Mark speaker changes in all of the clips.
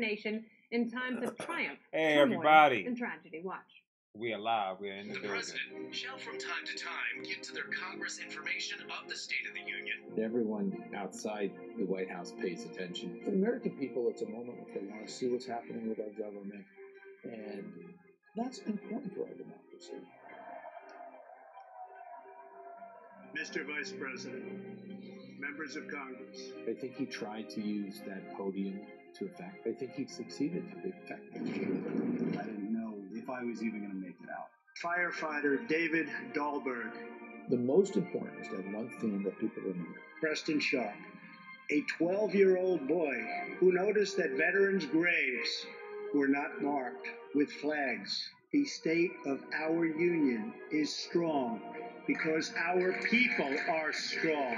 Speaker 1: nation in times of triumph,
Speaker 2: Hey,
Speaker 1: turmoil,
Speaker 2: everybody.
Speaker 1: and tragedy. Watch.
Speaker 2: We are live. We're in the building.
Speaker 3: President shall from time to time give to their Congress information of the State of the Union.
Speaker 4: Everyone outside the White House pays attention. For the American people, it's a moment that they want to see what's happening with our government, and that's important for our democracy.
Speaker 5: Mr. Vice President, members of Congress.
Speaker 4: I think he tried to use that podium to effect. I think he succeeded to big effect.
Speaker 6: I didn't know if I was even going to make it out.
Speaker 5: Firefighter David Dahlberg.
Speaker 4: The most important is to have one theme that people remember.
Speaker 5: Preston Sharp, a 12-year-old boy who noticed that veterans' graves were not marked with flags. The state of our union is strong because our people are strong.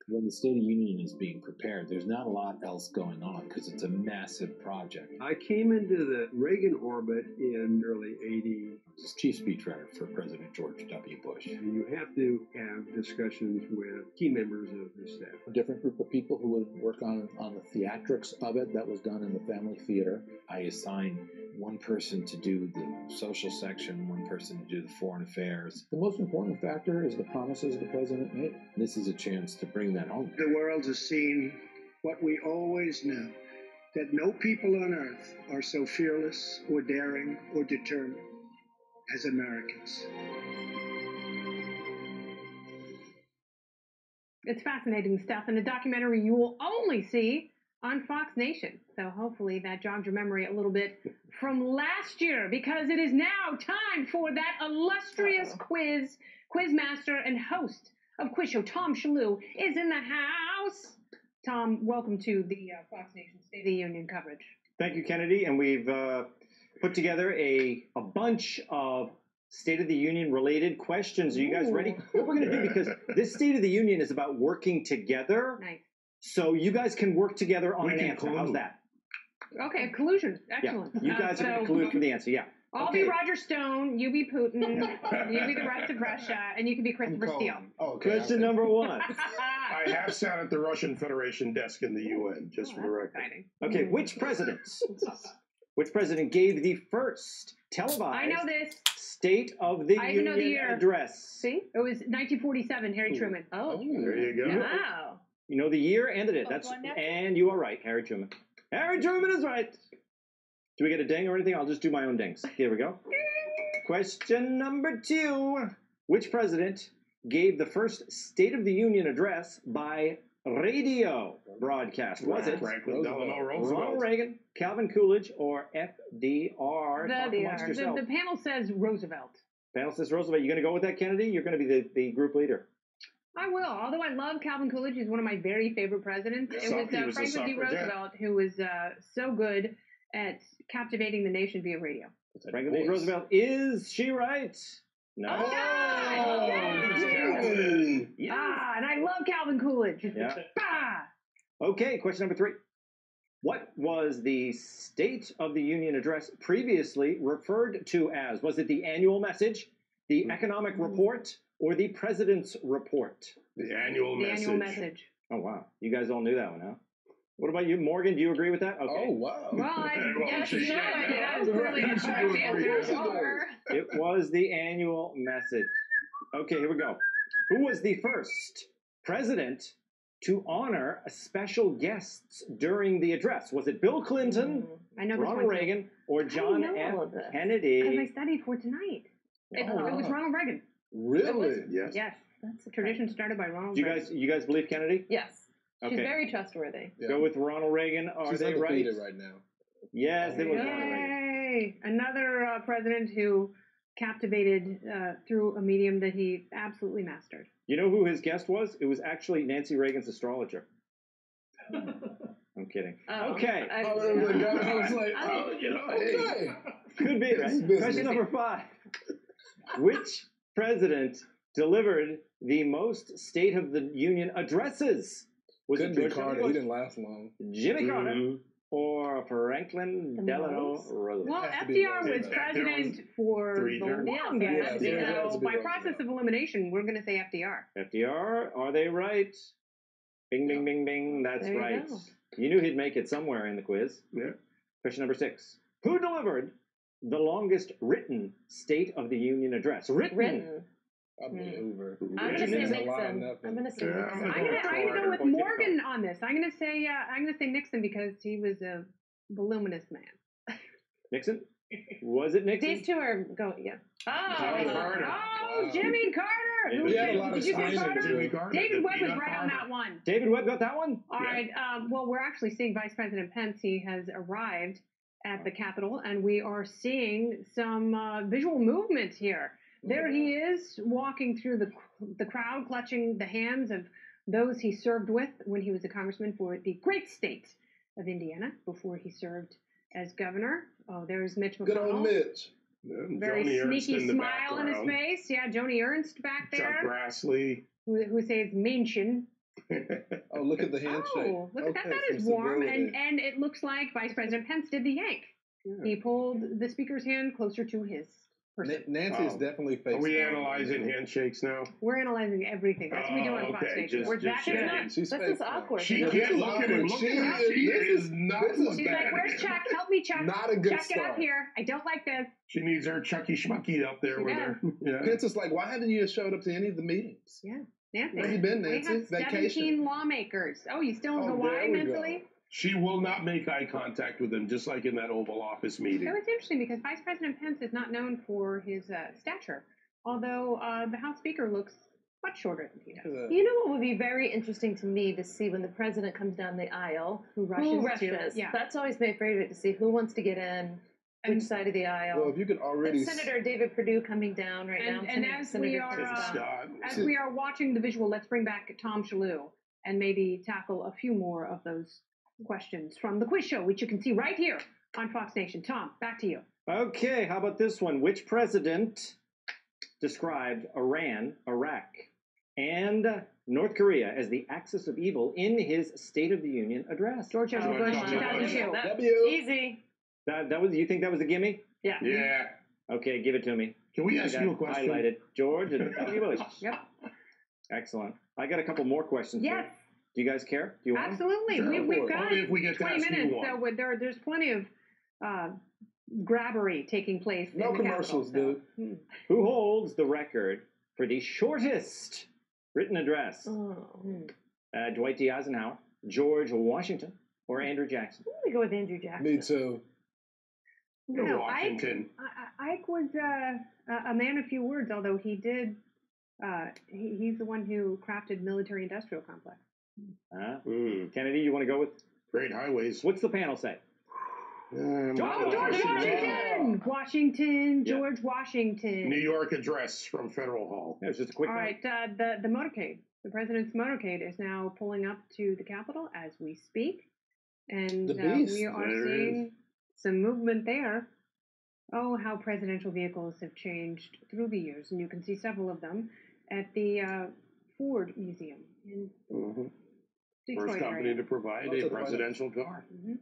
Speaker 4: When the State of Union is being prepared, there's not a lot else going on because it's a massive project.
Speaker 7: I came into the Reagan orbit in early 80.
Speaker 4: As chief speechwriter for President George W. Bush.
Speaker 7: You have to have discussions with key members of the staff.
Speaker 4: A different group of people who would work on the theatrics of it. That was done in the family theater. I assigned one person to do the social section, one person to do the foreign affairs. The most important factor is the promises the president made. This is a chance to bring that home.
Speaker 5: The world has seen what we always knew, that no people on earth are so fearless or daring or determined as Americans.
Speaker 1: It's fascinating stuff, and a documentary you will only see on Fox Nation. So hopefully that jogs your memory a little bit from last year, because it is now time for that illustrious quizmaster and host of Quiz Show, Tom Shalhoub, is in the house. Tom, welcome to the Fox Nation State of the Union coverage.
Speaker 8: Thank you, Kennedy, and we've put together a bunch of State of the Union related questions. Are you guys ready? What we're going to do, because this State of the Union is about working together.
Speaker 1: Nice.
Speaker 8: So you guys can work together on an answer. How's that?
Speaker 1: Okay, collusion. Excellent.
Speaker 8: Yeah. You guys are going to collude for the answer, yeah.
Speaker 1: I'll be Roger Stone, you be Putin, you be the rest of Russia, and you can be Christopher Steele.
Speaker 6: Okay.
Speaker 8: Question number one.
Speaker 9: I have sat at the Russian Federation desk in the UN, just for the record.
Speaker 1: Exciting.
Speaker 8: Okay, which president gave the first televised
Speaker 1: I know this.
Speaker 8: State of the
Speaker 1: I even know the
Speaker 8: Union
Speaker 1: year.
Speaker 8: address?
Speaker 1: See? It was 1947, Harry Truman.
Speaker 9: Oh, there you go.
Speaker 1: Wow.
Speaker 8: You know the year and the date. And you are right, Harry Truman. Harry Truman is right. Do we get a ding or anything? I'll just do my own dings. Here we go. Question number 2. Which president gave the first State of the Union address by radio broadcast? Was it
Speaker 9: Franklin Delano Roosevelt,
Speaker 8: Ronald Reagan, Calvin Coolidge, or FDR? Talk amongst yourself.
Speaker 1: The panel says Roosevelt.
Speaker 8: Panel says Roosevelt. You going to go with that, Kennedy? You're going to be the group leader.
Speaker 1: I will. Although I love Calvin Coolidge, he's one of my very favorite presidents.
Speaker 9: Yeah,
Speaker 1: It was Franklin D. Roosevelt who was so good at captivating the nation via radio.
Speaker 8: Franklin D. Roosevelt. Is she right? No.
Speaker 1: Oh, God!
Speaker 8: Yeah.
Speaker 1: And I love Calvin Coolidge.
Speaker 8: Yeah.
Speaker 1: Ah!
Speaker 8: Okay, question number 3. What was the State of the Union address previously referred to as? Was it the annual message, the economic report, or the president's report?
Speaker 9: The annual
Speaker 1: The
Speaker 9: message.
Speaker 1: annual message.
Speaker 8: Oh, wow. You guys all knew that one, huh? What about you, Morgan? Do you agree with that? Okay.
Speaker 6: Oh, wow.
Speaker 1: Well, yes,
Speaker 9: she
Speaker 1: no,
Speaker 9: should.
Speaker 1: that was clearly the correct answer.
Speaker 8: It was the annual message. Okay, here we go. Who was the first president to honor special guests during the address? Was it Bill Clinton,
Speaker 1: I know this
Speaker 8: Ronald
Speaker 1: one too.
Speaker 8: Reagan, or John
Speaker 1: know
Speaker 8: F.
Speaker 1: all of this.
Speaker 8: Kennedy?
Speaker 1: Because I studied for tonight. It was Ronald Reagan.
Speaker 6: Really?
Speaker 9: Yes.
Speaker 1: Yes. That's a tradition started by Ronald
Speaker 8: Do
Speaker 1: Reagan.
Speaker 8: you guys believe Kennedy?
Speaker 10: Yes.
Speaker 8: Okay.
Speaker 10: She's very trustworthy.
Speaker 6: Yeah.
Speaker 8: Go with Ronald Reagan. Are
Speaker 6: She's
Speaker 8: they right?
Speaker 6: undefeated right now.
Speaker 8: Yes, it was Ronald Reagan.
Speaker 1: Yay! Another president who captivated through a medium that he absolutely mastered.
Speaker 8: You know who his guest was? It was actually Nancy Reagan's astrologer. I'm kidding.
Speaker 10: Oh,
Speaker 8: Okay.
Speaker 6: I was like, okay.
Speaker 8: Could be, right?
Speaker 6: Business.
Speaker 8: Question number 5. Which president delivered the most State of the Union addresses? Was
Speaker 6: Couldn't
Speaker 8: it
Speaker 6: be
Speaker 8: George
Speaker 6: Carter.
Speaker 8: W.
Speaker 6: He
Speaker 8: Bush,
Speaker 6: didn't last long.
Speaker 8: Jimmy Carter, or Franklin Delano Roosevelt?
Speaker 1: Well,
Speaker 6: Has to be
Speaker 1: FDR was
Speaker 6: Roosevelt.
Speaker 1: president for
Speaker 9: three
Speaker 1: the
Speaker 9: terms.
Speaker 1: longest.
Speaker 6: Yeah, it has
Speaker 1: So
Speaker 6: to be
Speaker 1: by
Speaker 6: Roosevelt.
Speaker 1: process of elimination, we're going to say FDR.
Speaker 8: FDR, are they right? Bing, bing, bing, bing. That's
Speaker 10: There you
Speaker 8: right.
Speaker 10: go.
Speaker 8: You knew he'd make it somewhere in the quiz.
Speaker 9: Yeah.
Speaker 8: Question number 6. Who delivered the longest written State of the Union address? Written.
Speaker 11: Probably Hoover.
Speaker 10: I'm going to say Nixon. I'm going to say
Speaker 9: Yeah,
Speaker 10: Nixon.
Speaker 1: I'm gonna go with
Speaker 8: Or give it
Speaker 1: Morgan on this. I'm gonna say Nixon because he was a voluminous man.
Speaker 8: Nixon? Was it Nixon?
Speaker 10: These two are going, yeah.
Speaker 9: Jimmy Carter.
Speaker 1: Oh, Jimmy Carter.
Speaker 8: David
Speaker 11: We had a lot of
Speaker 1: Did you say
Speaker 11: signs in
Speaker 1: Carter?
Speaker 9: Jimmy Carter.
Speaker 1: David Webb was
Speaker 9: Peanut
Speaker 1: right on
Speaker 9: Carter.
Speaker 1: that one.
Speaker 8: David Webb got that one?
Speaker 1: All right. Well, we're actually seeing Vice President Pence. He has arrived at the Capitol, and we are seeing some visual movement here. There he is, walking through the crowd, clutching the hands of those he served with when he was a congressman for the great state of Indiana before he served as governor. Oh, there's Mitch McConnell.
Speaker 11: Good old Mitch.
Speaker 1: Very
Speaker 9: Joni Ernst
Speaker 1: sneaky
Speaker 9: in the
Speaker 1: smile on his
Speaker 9: background.
Speaker 1: face. Yeah, Joni Ernst back
Speaker 9: Chuck
Speaker 1: there,
Speaker 9: Grassley.
Speaker 1: who says Männchen.
Speaker 11: Oh, look at the handshake.
Speaker 1: Oh, look at that.
Speaker 11: Okay,
Speaker 1: That is
Speaker 11: some
Speaker 1: warm.
Speaker 11: civility.
Speaker 1: And it looks like Vice President Pence did the yank. He pulled the speaker's hand closer to his person.
Speaker 11: Nancy is definitely
Speaker 9: Are
Speaker 11: facing.
Speaker 9: we analyzing handshakes now?
Speaker 1: We're analyzing everything. That's what we do on Fox
Speaker 9: okay,
Speaker 1: Nation.
Speaker 9: just-
Speaker 1: We're
Speaker 9: just
Speaker 1: that good.
Speaker 9: checking.
Speaker 11: She's
Speaker 10: This
Speaker 11: facing.
Speaker 10: is awkward.
Speaker 9: She
Speaker 11: Yeah,
Speaker 9: can't
Speaker 11: this is
Speaker 9: look at him.
Speaker 11: awkward.
Speaker 9: Look
Speaker 11: She
Speaker 9: at her.
Speaker 11: is-
Speaker 9: She
Speaker 11: this
Speaker 9: is
Speaker 11: is-
Speaker 9: not
Speaker 11: this is
Speaker 9: looking
Speaker 1: She's like,
Speaker 9: at
Speaker 1: where's
Speaker 9: it.
Speaker 1: Chuck? Help me, Chuck.
Speaker 11: Not a good
Speaker 1: Chuck, get up
Speaker 11: start.
Speaker 1: here. I don't like this.
Speaker 9: She needs her Chucky Schmucky up there
Speaker 1: She
Speaker 9: with
Speaker 1: does.
Speaker 9: her. Yeah.
Speaker 11: Pence is like, why haven't you showed up to any of the meetings?
Speaker 1: Yeah. Nancy.
Speaker 11: Where you been,
Speaker 1: We
Speaker 11: Nancy?
Speaker 1: have 17
Speaker 11: Vacation.
Speaker 1: lawmakers. Oh, you still in
Speaker 11: Oh,
Speaker 1: Hawaii
Speaker 11: there we go.
Speaker 1: mentally?
Speaker 9: She will not make eye contact with him, just like in that Oval Office meeting.
Speaker 1: So it's interesting because Vice President Pence is not known for his stature, although the House Speaker looks much shorter than he does.
Speaker 10: You know what would be very interesting to me to see when the president comes down the aisle, who rushes.
Speaker 1: Yeah.
Speaker 10: That's always my favorite to see who wants to get in, which side of the aisle.
Speaker 11: Well, if you could already.
Speaker 10: That's Senator David Perdue coming down right now.
Speaker 1: And as we are
Speaker 9: Scott.
Speaker 1: as we are watching the visual, let's bring back Tom Shalhoub and maybe tackle a few more of those questions from the quiz show, which you can see right here on Fox Nation. Tom, back to you.
Speaker 8: Okay, how about this one? Which president described Iran, Iraq, and North Korea as the axis of evil in his State of the Union address?
Speaker 1: George W. Bush,
Speaker 9: George
Speaker 1: 2002.
Speaker 11: W.
Speaker 10: Easy.
Speaker 8: That was. You think that was a gimme?
Speaker 10: Yeah.
Speaker 9: Yeah.
Speaker 8: Okay, give it to me.
Speaker 9: Can we
Speaker 8: I
Speaker 9: ask
Speaker 8: got
Speaker 9: you a question?
Speaker 8: Highlighted George and W. Bush.
Speaker 1: Yep.
Speaker 8: Excellent. I got a couple more questions.
Speaker 1: Yes.
Speaker 8: Here. Do you guys care? Do you want them?
Speaker 1: Absolutely.
Speaker 9: Sure,
Speaker 1: We've got
Speaker 9: only if we get to
Speaker 1: 20
Speaker 9: ask you
Speaker 1: minutes,
Speaker 9: one.
Speaker 1: so there's plenty of grabbery taking place
Speaker 11: No
Speaker 1: in the
Speaker 11: commercials,
Speaker 1: Capitol,
Speaker 11: dude.
Speaker 8: Who holds the record for the shortest written address?
Speaker 10: Oh.
Speaker 8: Dwight D. Eisenhower, George Washington, or Andrew Jackson?
Speaker 10: I'm going to go with Andrew Jackson.
Speaker 11: Me too.
Speaker 9: Go
Speaker 1: No,
Speaker 9: Washington.
Speaker 1: Ike was a man of few words, although he did. He's the one who crafted military-industrial complex.
Speaker 8: Kennedy, you want to go with?
Speaker 9: Great highways.
Speaker 8: What's the panel say?
Speaker 1: George Washington.
Speaker 8: Yeah.
Speaker 1: George Washington.
Speaker 9: New York address from Federal Hall.
Speaker 8: That was just a quick
Speaker 1: All
Speaker 8: note.
Speaker 1: right, the motorcade. The president's motorcade is now pulling up to the Capitol as we speak, and
Speaker 11: The beast.
Speaker 1: we are
Speaker 9: There it
Speaker 1: seeing some movement there. Oh, how presidential vehicles have changed through the years, and you can see several of them at the Ford Museum in Detroit
Speaker 9: First company
Speaker 1: area.
Speaker 9: to provide
Speaker 11: Lots
Speaker 9: a
Speaker 11: of
Speaker 9: presidential car.
Speaker 1: Mhm.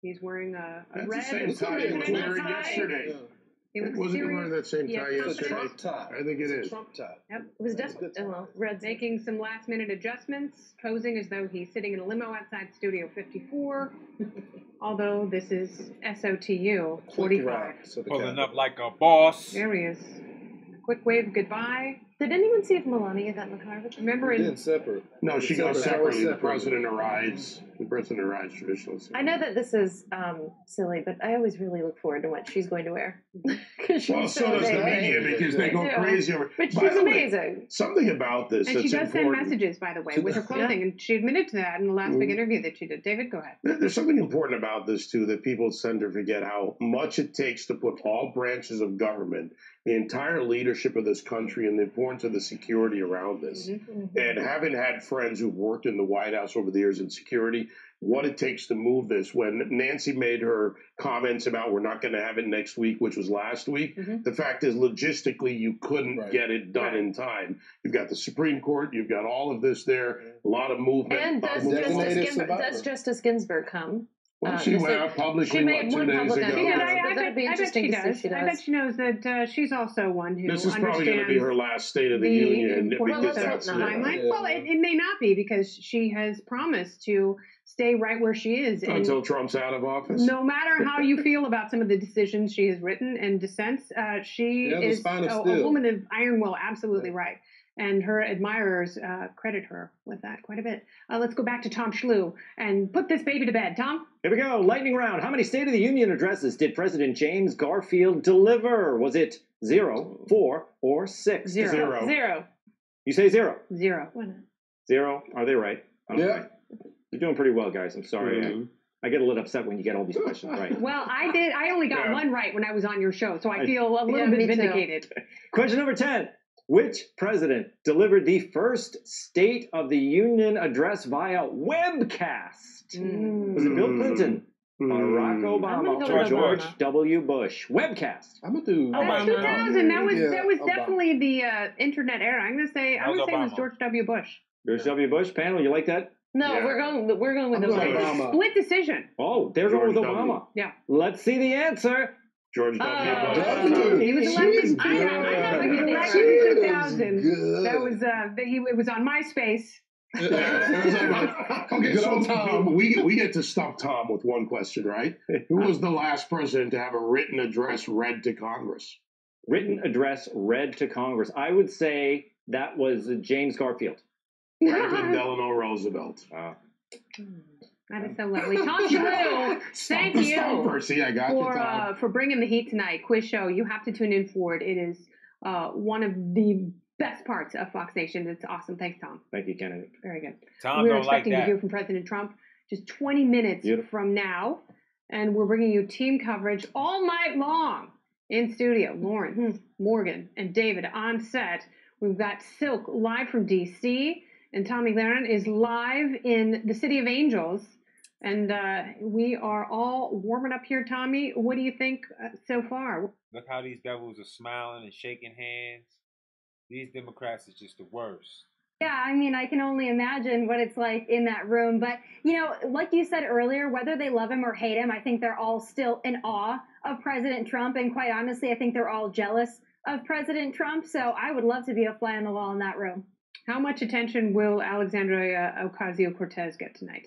Speaker 1: He's wearing a
Speaker 9: That's
Speaker 1: red
Speaker 9: the same tie you were
Speaker 1: presidential
Speaker 9: wearing
Speaker 1: tie.
Speaker 9: yesterday.
Speaker 1: He looks
Speaker 9: Wasn't he
Speaker 1: serious.
Speaker 9: wearing that same
Speaker 1: Yeah,
Speaker 9: tie
Speaker 1: confident.
Speaker 11: It's a
Speaker 9: yesterday?
Speaker 11: Trump tie.
Speaker 9: I think it
Speaker 11: It's
Speaker 9: is.
Speaker 11: a Trump tie.
Speaker 1: Yep.
Speaker 10: It was
Speaker 11: That's a good
Speaker 10: definitely,
Speaker 11: time.
Speaker 10: well, Red's
Speaker 1: Making some last-minute adjustments, posing as though he's sitting in a limo outside Studio 54, although this is S.2.
Speaker 11: Quick
Speaker 1: 45.
Speaker 11: route to the
Speaker 2: Pulling
Speaker 11: Capitol.
Speaker 2: up like a boss.
Speaker 1: There he is. Quick wave goodbye.
Speaker 10: Did anyone see if Melania got in the car with him?
Speaker 1: Remember
Speaker 11: We
Speaker 1: in
Speaker 11: did separate.
Speaker 9: No, she goes
Speaker 11: Separate.
Speaker 9: separately. The president arrives. The president arrives traditionally.
Speaker 10: I know that this is silly, but I always really look forward to what she's going to wear. 'Cause she's
Speaker 9: Well, so does the
Speaker 10: amazing.
Speaker 9: media because they go
Speaker 10: They do.
Speaker 9: crazy over.
Speaker 10: But
Speaker 9: By
Speaker 10: she's
Speaker 9: the way,
Speaker 10: amazing.
Speaker 9: something about this
Speaker 1: and she
Speaker 9: that's
Speaker 1: does send
Speaker 9: important.
Speaker 1: messages, by the way, with her clothing, and she admitted to that in the last big interview that she did. David, go ahead.
Speaker 9: There's something important about this, too, that people tend to forget how much it takes to put all branches of government, the entire leadership of this country, and the importance of the security around this. And having had friends who've worked in the White House over the years in security, what it takes to move this. When Nancy made her comments about we're not going to have it next week, which was last week, the fact is logistically you couldn't get it done in time. You've got the Supreme Court, you've got all of this there, a lot of movement.
Speaker 10: And does Justice Ginsburg come?
Speaker 9: Well, she went out publicly
Speaker 10: she made
Speaker 9: 2
Speaker 10: one
Speaker 9: days
Speaker 10: public
Speaker 9: ago.
Speaker 10: appearance.
Speaker 1: I
Speaker 10: That'd be
Speaker 1: bet
Speaker 10: interesting
Speaker 1: she
Speaker 10: to see if
Speaker 1: does.
Speaker 10: she does.
Speaker 1: I bet she knows that she's also one who
Speaker 9: This is probably going to be
Speaker 1: understands
Speaker 9: her last State of the
Speaker 1: the
Speaker 9: Union
Speaker 1: importance
Speaker 9: because
Speaker 1: of
Speaker 9: that's
Speaker 1: timeline.
Speaker 11: Yeah.
Speaker 1: Well, it may not be because she has promised to stay right where she is. And
Speaker 9: until Trump's out of office.
Speaker 1: no matter how you feel about some of the decisions she has written and dissents, she
Speaker 11: Yeah, the
Speaker 1: is
Speaker 11: spine of
Speaker 1: a
Speaker 11: steel.
Speaker 1: woman of iron will, absolutely right. And her admirers credit her with that quite a bit. Let's go back to Tom Schlew and put this baby to bed. Tom?
Speaker 8: Here we go. Lightning round. How many State of the Union addresses did President James Garfield deliver? Was it 0, 4, or 6?
Speaker 1: Zero.
Speaker 10: Zero.
Speaker 8: You say 0.
Speaker 1: Zero.
Speaker 8: 0. Are they right? Okay.
Speaker 11: Yeah.
Speaker 8: You're doing pretty well, guys. I'm sorry.
Speaker 9: Mm-hmm.
Speaker 8: I get a little upset when you get all these questions right.
Speaker 1: Well, I only got
Speaker 9: Yeah.
Speaker 1: one right when I was on your show, so I feel a little
Speaker 10: Yeah,
Speaker 1: bit
Speaker 10: me too.
Speaker 1: vindicated.
Speaker 8: Question number 10. Which president delivered the first State of the Union address via webcast? Was it Bill Clinton, Barack Obama,
Speaker 10: I'm gonna go
Speaker 8: or
Speaker 10: with
Speaker 8: George
Speaker 10: Obama.
Speaker 8: W. Bush? Webcast.
Speaker 11: I'm gonna do.
Speaker 10: Obama.
Speaker 1: 2000. That was
Speaker 11: Obama.
Speaker 1: definitely the internet era. I'm gonna say it was
Speaker 2: Obama.
Speaker 1: George W. Bush.
Speaker 8: George W. Bush. Panel, you like that?
Speaker 10: No,
Speaker 9: Yeah.
Speaker 10: we're going with
Speaker 11: I'm going
Speaker 10: Obama.
Speaker 11: Obama.
Speaker 1: Split decision.
Speaker 8: Oh, there's one with
Speaker 9: George
Speaker 8: Obama.
Speaker 9: W.
Speaker 1: Yeah.
Speaker 8: Let's see the answer.
Speaker 9: George W. Bush.
Speaker 11: W.
Speaker 1: He was
Speaker 11: She's
Speaker 1: elected.
Speaker 11: good.
Speaker 1: I know. He was elected
Speaker 11: She
Speaker 1: in
Speaker 11: is
Speaker 1: 2000.
Speaker 11: good.
Speaker 1: That was it was on MySpace.
Speaker 9: Okay,
Speaker 11: Good
Speaker 9: so
Speaker 11: old Tom.
Speaker 9: we get to stump Tom with one question, right? Who was the last president to have a written address read to Congress?
Speaker 8: Written address read to Congress. I would say that was James Garfield.
Speaker 9: Franklin Delano Roosevelt.
Speaker 1: That is so lovely. Tom Schlew, thank you
Speaker 9: Stumper. See, I got you, Tom.
Speaker 1: for bringing the heat tonight. Quiz show. You have to tune in for it. It is one of the best parts of Fox Nation. It's awesome. Thanks, Tom.
Speaker 8: Thank you, Kennedy.
Speaker 1: Very good.
Speaker 2: Tom
Speaker 1: We're
Speaker 2: don't like
Speaker 1: expecting to
Speaker 2: that.
Speaker 1: hear from President Trump just 20 minutes
Speaker 8: Beautiful.
Speaker 1: from now. And we're bringing you team coverage all night long in studio. Lauren, Morgan, and David on set. We've got Silk live from D.C. And Tommy Lahren is live in the City of Angels. And we are all warming up here, Tommy. What do you think so far?
Speaker 2: Look how these devils are smiling and shaking hands. These Democrats is just the worst.
Speaker 12: Yeah, I mean, I can only imagine what it's like in that room. But, you know, like you said earlier, whether they love him or hate him, I think they're all still in awe of President Trump. And quite honestly, I think they're all jealous of President Trump. So I would love to be a fly on the wall in that room.
Speaker 1: How much attention will Alexandria Ocasio-Cortez get tonight?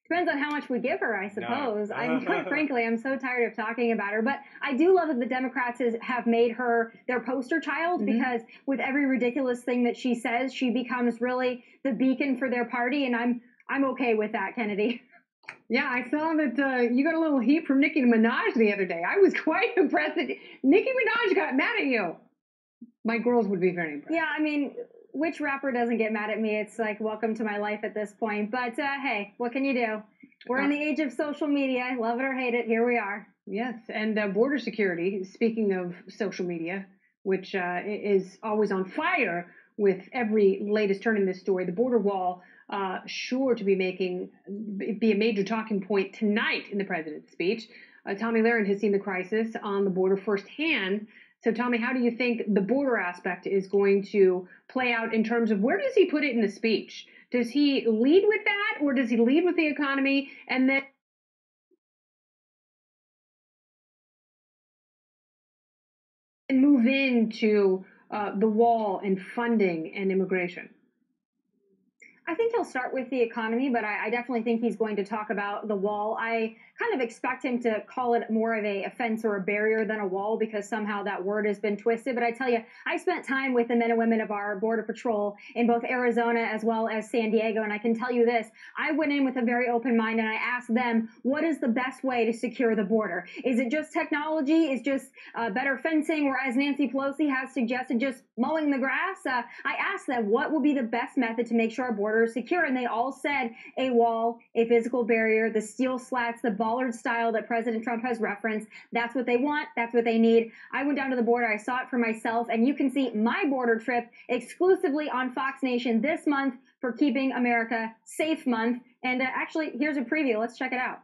Speaker 12: Depends on how much we give her, I suppose.
Speaker 2: No.
Speaker 12: I'm quite frankly, I'm so tired of talking about her. But I do love that the Democrats have made her their poster child because with every ridiculous thing that she says, she becomes really the beacon for their party. And I'm okay with that, Kennedy.
Speaker 1: Yeah, I saw that you got a little heat from Nicki Minaj the other day. I was quite impressed that Nicki Minaj got mad at you. My girls would be very impressed.
Speaker 12: Yeah, I mean, which rapper doesn't get mad at me? It's like, welcome to my life at this point. But hey, what can you do? We're in the age of social media. Love it or hate it, here we are.
Speaker 1: Yes, and border security, speaking of social media, which is always on fire with every latest turn in this story, the border wall sure to be a major talking point tonight in the president's speech. Tommy Lahren has seen the crisis on the border firsthand. So, Tommy, how do you think the border aspect is going to play out in terms of where does he put it in the speech? Does he lead with that, or does he lead with the economy and then move into the wall and funding and immigration?
Speaker 12: I think he'll start with the economy, but I definitely think he's going to talk about the wall. I kind of expect him to call it more of a fence or a barrier than a wall because somehow that word has been twisted. But I tell you, I spent time with the men and women of our Border Patrol in both Arizona as well as San Diego. And I can tell you this, I went in with a very open mind and I asked them, what is the best way to secure the border? Is it just technology? Is just better fencing? Or as Nancy Pelosi has suggested, just mowing the grass? I asked them, what will be the best method to make sure our border is secure? And they all said a wall, a physical barrier, the steel slats, the bollard style that President Trump has referenced. That's what they want. That's what they need. I went down to the border. I saw it for myself. And you can see my border trip exclusively on Fox Nation this month for Keeping America Safe Month. And actually, here's a preview. Let's check it out.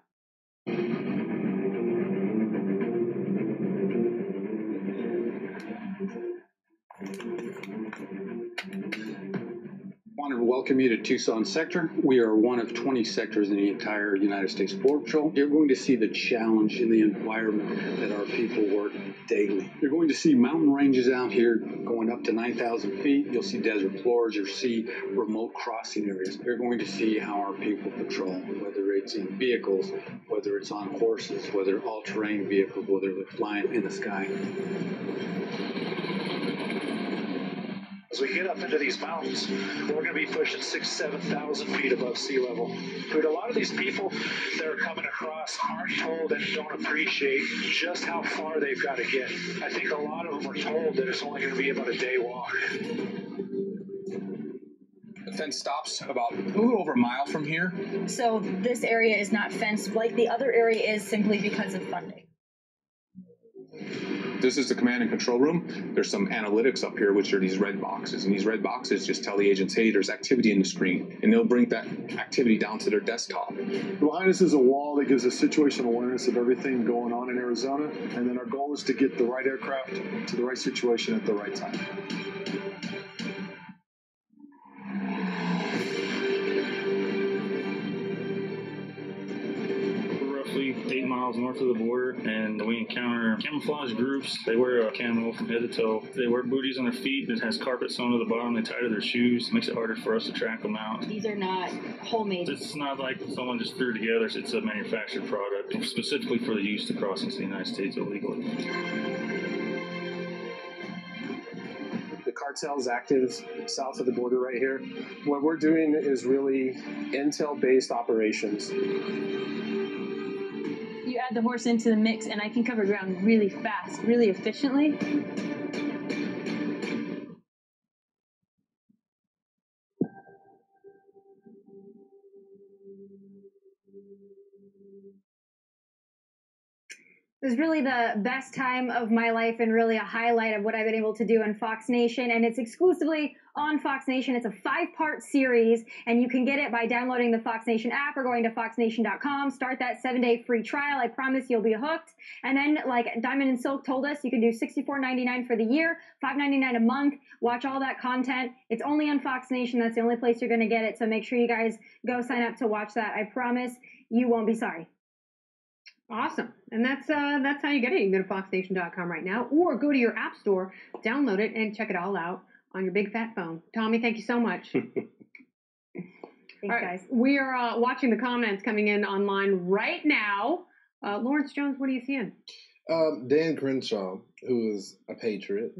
Speaker 13: wanted to welcome you to Tucson Sector. We are one of 20 sectors in the entire United States Border Patrol. You're going to see the challenge in the environment that our people work daily. You're going to see mountain ranges out here going up to 9,000 feet. You'll see desert floors. You'll see remote crossing areas. You're going to see how our people patrol, whether it's in vehicles, whether it's on horses, whether all-terrain vehicles, whether they're flying in the sky.
Speaker 14: As we get up into these mountains, we're going to be pushing 6,000 to 7,000 feet above sea level. But a lot of these people that are coming across aren't told and don't appreciate just how far they've got to get. I think a lot of them are told that it's only going to be about a day walk.
Speaker 15: The fence stops about a little over a mile from here.
Speaker 16: So this area is not fenced like the other area is simply because of funding.
Speaker 15: This is the command and control room. There's some analytics up here, which are these red boxes. And these red boxes just tell the agents, hey, there's activity in the screen. And they'll bring that activity down to their desktop.
Speaker 17: Behind us is a wall that gives us situational awareness of everything going on in Arizona. And then our goal is to get the right aircraft to the right situation at the right time.
Speaker 18: Roughly 8 miles north of the border, and we encounter camouflage groups. They wear a camo from head to toe. They wear booties on their feet that has carpet sewn to the bottom. They tie to their shoes. Makes it harder for us to track them out.
Speaker 16: These are not homemade.
Speaker 18: It's not like someone just threw it together. It's a manufactured product, specifically for the use to cross into the United States illegally.
Speaker 19: The cartel's active south of the border right here. What we're doing is really intel-based operations.
Speaker 16: You add the horse into the mix, and I can cover ground really fast, really efficiently.
Speaker 12: It was really the best time of my life and really a highlight of what I've been able to do on Fox Nation. And it's exclusively on Fox Nation. It's a 5-part series, and you can get it by downloading the Fox Nation app or going to foxnation.com. Start that 7-day free trial. I promise you'll be hooked. And then, like Diamond and Silk told us, you can do $64.99 for the year, $5.99 a month. Watch all that content. It's only on Fox Nation. That's the only place you're going to get it. So make sure you guys go sign up to watch that. I promise you won't be sorry.
Speaker 1: Awesome. And that's how you get it. You can go to foxnation.com right now, or go to your app store, download it, and check it all out on your big fat phone. Tommy, thank you so much.
Speaker 12: Thanks,
Speaker 1: guys. We are watching the comments coming in online right now. Lawrence Jones, what are you seeing?
Speaker 11: Dan Crenshaw, who is a patriot,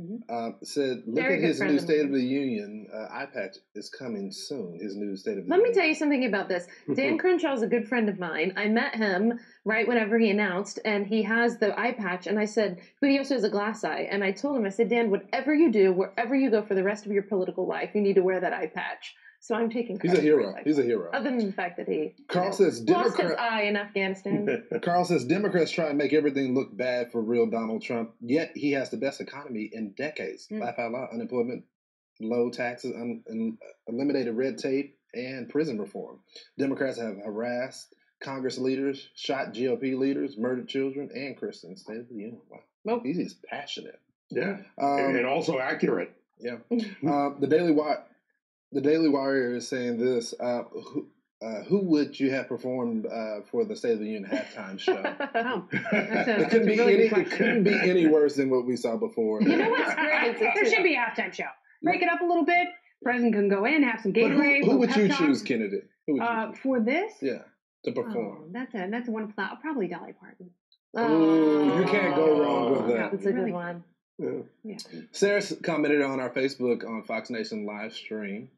Speaker 11: said, look
Speaker 10: Very
Speaker 11: at
Speaker 10: good
Speaker 11: his
Speaker 10: friend
Speaker 11: new
Speaker 10: of
Speaker 11: State
Speaker 10: mine.
Speaker 11: of the Union. Eye patch is coming soon, his new State of the
Speaker 10: Let
Speaker 11: Union.
Speaker 10: me tell you something about this. Dan Crenshaw is a good friend of mine. I met him right whenever he announced, and he has the eye patch. And I said, but he also has a glass eye. And I told him, I said, Dan, whatever you do, wherever you go for the rest of your political life, you need to wear that eye patch. So I'm taking
Speaker 11: He's a
Speaker 10: credit for
Speaker 11: hero.
Speaker 10: it.
Speaker 11: He's a hero.
Speaker 10: Other than the fact that he
Speaker 11: Carl says
Speaker 10: lost his
Speaker 11: Democrat.
Speaker 10: eye in Afghanistan.
Speaker 11: Carl says Democrats try and make everything look bad for real Donald Trump, yet he has the best economy in decades. Laugh out loud. Unemployment, low taxes, eliminated red tape, and prison reform. Democrats have harassed Congress leaders, shot GOP leaders, murdered children, and Christians. State of the Union. Wow. Nope. He's just passionate.
Speaker 9: Yeah. And also accurate.
Speaker 11: Yeah. The Daily Wire is saying this. Who would you have performed for the State of the Union halftime show? It couldn't be any worse than what we saw before.
Speaker 1: You know what's great? There should be a halftime show. Break it up a little bit. President can go in, have some Gatorade.
Speaker 11: Who would you choose, Kennedy? Who would you choose?
Speaker 1: For this?
Speaker 11: Yeah, to perform.
Speaker 1: Oh, that's a wonderful thought. Probably Dolly Parton.
Speaker 11: Ooh, you can't go wrong with that.
Speaker 10: That's a good one.
Speaker 11: Yeah. Sarah commented on our Facebook on Fox Nation live stream.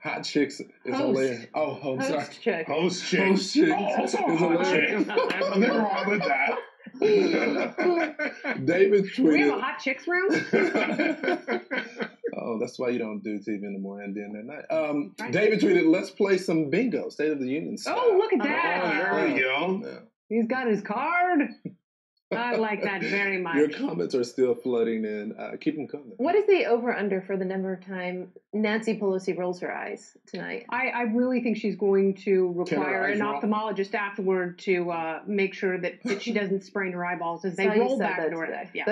Speaker 11: Hot Chicks is hilarious. Oh, I'm sorry.
Speaker 10: Host chick.
Speaker 9: Host chick.
Speaker 11: Host Chicks
Speaker 9: Also
Speaker 11: is
Speaker 9: hot chick.
Speaker 11: hilarious.
Speaker 9: Nothing wrong with that.
Speaker 11: David
Speaker 1: Do we have a
Speaker 11: tweeted.
Speaker 1: hot chicks room?
Speaker 11: Oh, that's why you don't do TV in the morning and then at night. David tweeted, let's play some bingo, State of the Union style.
Speaker 1: Oh, look at that.
Speaker 9: There we go.
Speaker 11: Yeah.
Speaker 1: He's got his card. I like that very much.
Speaker 11: Your comments are still flooding in. Keep them coming.
Speaker 10: What is the over-under for the number of time Nancy Pelosi rolls her eyes tonight?
Speaker 1: I really think she's going to require an
Speaker 9: roll?
Speaker 1: ophthalmologist afterward to make sure that she doesn't sprain her eyeballs as they roll back into her head. Yeah,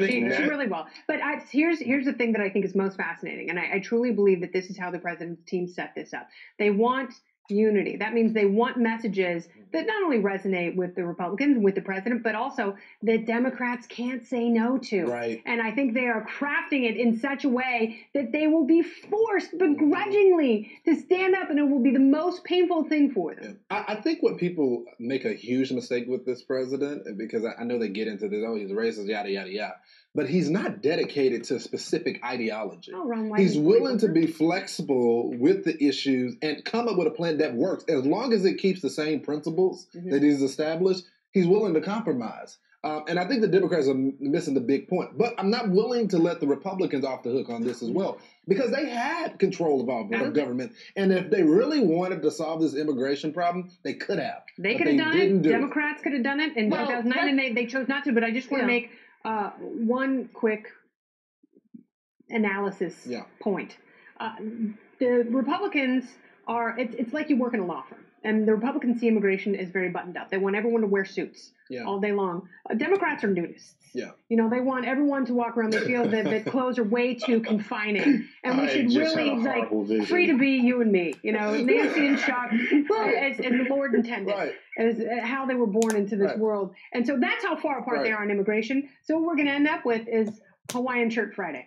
Speaker 1: she really will. But here's the thing that I think is most fascinating, and I truly believe that this is how the president's team set this up. They want unity. That means they want messages that not only resonate with the Republicans and with the president, but also that Democrats can't say no to.
Speaker 11: Right.
Speaker 1: And I think they are crafting it in such a way that they will be forced begrudgingly to stand up, and it will be the most painful thing for them.
Speaker 11: I think what people make a huge mistake with this president, because I know they get into this, oh, he's racist, yada, yada, yada. But he's not dedicated to a specific ideology.
Speaker 1: Oh, Ron,
Speaker 11: he's willing to be flexible with the issues and come up with a plan that works. As long as it keeps the same principles that he's established, he's willing to compromise. And I think the Democrats are missing the big point. But I'm not willing to let the Republicans off the hook on this as well, because they had control of our government. And if they really wanted to solve this immigration problem, they could have.
Speaker 1: They could have done it. Democrats could have done it in 2009, and they chose not to. But I just want to make one quick analysis point. The Republicans are, it's like you work in a law firm, and the Republicans see immigration as very buttoned up. They want everyone to wear suits all day long. Democrats are nudists.
Speaker 11: Yeah.
Speaker 1: You know, they want everyone to walk around. They feel that clothes are way too confining. And we should really, free to be you and me. You know, Nancy and Chuck, as the Lord intended, as how they were born into this world. And so that's how far apart they are on immigration. So what we're going to end up with is Hawaiian Shirt Friday.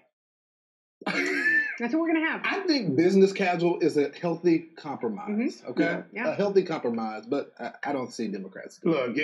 Speaker 1: That's what we're going to have.
Speaker 11: I think business casual is a healthy compromise, okay?
Speaker 1: Yeah.
Speaker 11: A healthy compromise, but I don't see Democrats.
Speaker 9: Look,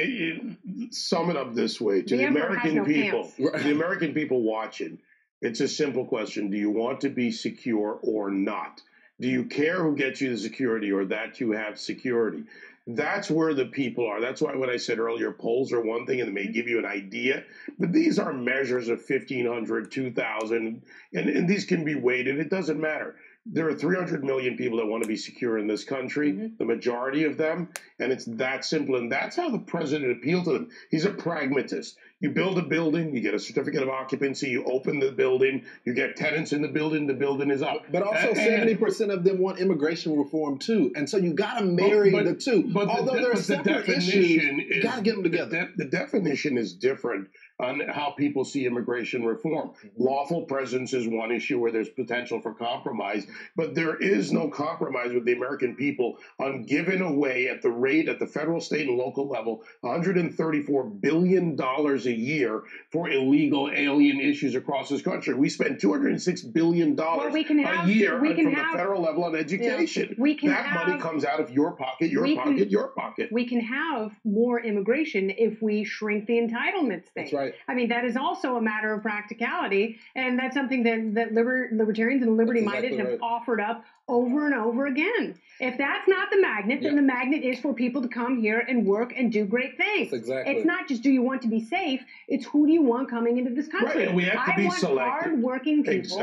Speaker 9: sum it up this way. To the American people, the American people watching, it's a simple question. Do you want to be secure or not? Do you care who gets you the security or that you have security? That's where the people are. That's why when I said earlier, polls are one thing and they may give you an idea, but these are measures of 1,500, 2,000, and these can be weighted. It doesn't matter. There are 300 million people that want to be secure in this country, the majority of them, and it's that simple. And that's how the president appealed to them. He's a pragmatist. You build a building, you get a certificate of occupancy, you open the building, you get tenants in the building is up.
Speaker 11: But also 70% of them want immigration reform too. And so you got to marry the two. But although there are separate issues, you got to get them together.
Speaker 9: The definition is different on how people see immigration reform. Lawful presence is one issue where there's potential for compromise, but there is no compromise with the American people on giving away at the rate at the federal, state, and local level $134 billion a year for illegal alien issues across this country. We spend $206 billion a year from the federal level on education. That money comes out of your pocket, your pocket.
Speaker 1: We can have more immigration if we shrink the entitlements thing.
Speaker 11: That's right.
Speaker 1: I mean, that is also a matter of practicality, and that's something that libertarians and liberty-minded have offered up over and over again. If that's not the magnet, then the magnet is for people to come here and work and do great things. It's not just do you want to be safe, it's who do you want coming into this country.
Speaker 9: Right, and we have to be selective.
Speaker 1: Hard-working people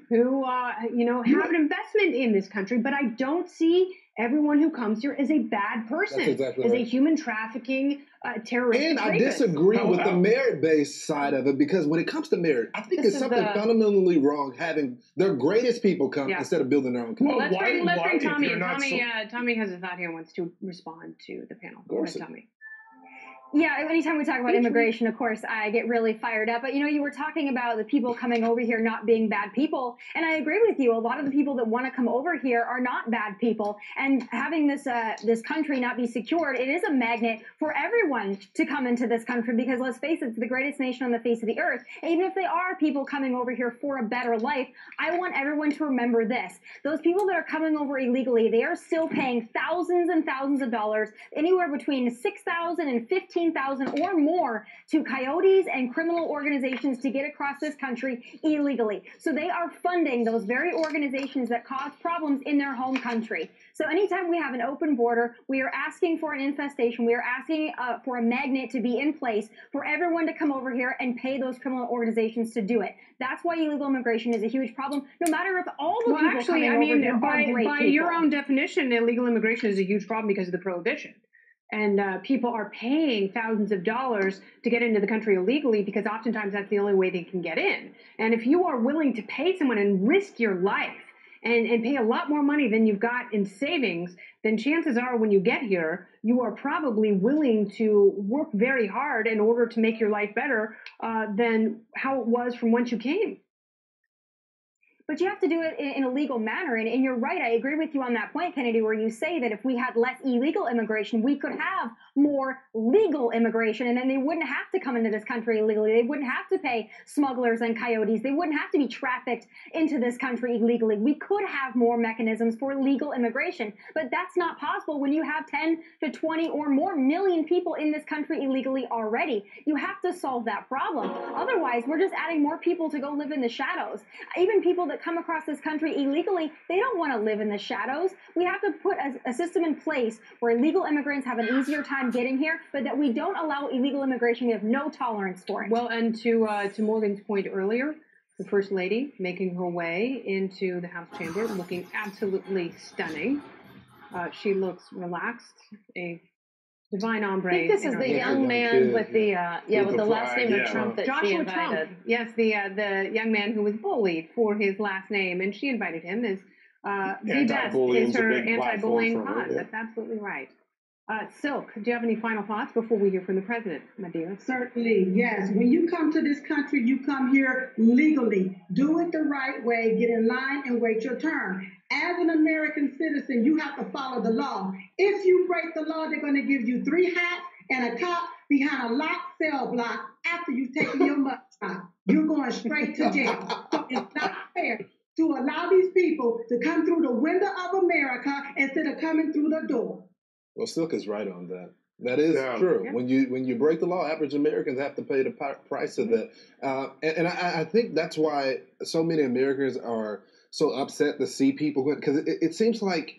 Speaker 1: who, have an investment in this country, but I don't see everyone who comes here is a bad person, is a human trafficking, terroristic
Speaker 11: And I disagree with the merit-based side of it, because when it comes to merit, I think it's something fundamentally wrong having their greatest people come instead of building their own country.
Speaker 1: Let's bring Tommy in. Tommy has a thought here and wants to respond to the panel. Go ahead, Tommy.
Speaker 12: Yeah, anytime we talk about immigration, of course, I get really fired up. But, you were talking about the people coming over here not being bad people. And I agree with you. A lot of the people that want to come over here are not bad people. And having this country not be secured, it is a magnet for everyone to come into this country. Because let's face it, it's the greatest nation on the face of the earth. And even if they are people coming over here for a better life, I want everyone to remember this. Those people that are coming over illegally, they are still paying thousands and thousands of dollars, anywhere between $6,000 and $15,000 or more to coyotes and criminal organizations to get across this country illegally. So they are funding those very organizations that cause problems in their home country. So anytime we have an open border, we are asking for an infestation. We are asking for a magnet to be in place for everyone to come over here and pay those criminal organizations to do it. That's why illegal immigration is a huge problem, no matter if all the people coming over here are great
Speaker 1: by
Speaker 12: people.
Speaker 1: your own definition, illegal immigration is a huge problem because of the prohibition. And people are paying thousands of dollars to get into the country illegally because oftentimes that's the only way they can get in. And if you are willing to pay someone and risk your life and pay a lot more money than you've got in savings, then chances are when you get here, you are probably willing to work very hard in order to make your life better than how it was from whence you came.
Speaker 12: But you have to do it in a legal manner. And you're right. I agree with you on that point, Kennedy, where you say that if we had less illegal immigration, we could have more legal immigration. And then they wouldn't have to come into this country illegally. They wouldn't have to pay smugglers and coyotes. They wouldn't have to be trafficked into this country illegally. We could have more mechanisms for legal immigration. But that's not possible when you have 10 to 20 or more million people in this country illegally already. You have to solve that problem. Otherwise, we're just adding more people to go live in the shadows. Even people that come across this country illegally, they don't want to live in the shadows. We have to put a system in place where illegal immigrants have an easier time getting here, but that we don't allow illegal immigration. We have no tolerance for it.
Speaker 1: Well, and to Morgan's point earlier, the First Lady making her way into the House chamber, looking absolutely stunning. She looks relaxed, a divine ombre.
Speaker 10: I think this is the young man with the with the last name of Trump that she invited.
Speaker 1: Trump. Yes, the young man who was bullied for his last name, and she invited him as the best is her anti-bullying cause.
Speaker 9: Yeah.
Speaker 1: That's absolutely right. Silk, do you have any final thoughts before we hear from the president, my dear?
Speaker 20: Certainly, yes. When you come to this country, you come here legally. Do it the right way. Get in line and wait your turn. As an American citizen, you have to follow the law. If you break the law, they're going to give you 3 hats and a cop behind a locked cell block after you've taken your mugshot. You're going straight to jail. So it's not fair to allow these people to come through the window of America instead of coming through the door.
Speaker 11: Well, Silk is right on that. That is true. Yeah. When you break the law, average Americans have to pay the price of that. And I think that's why so many Americans are so upset to see people, because it seems like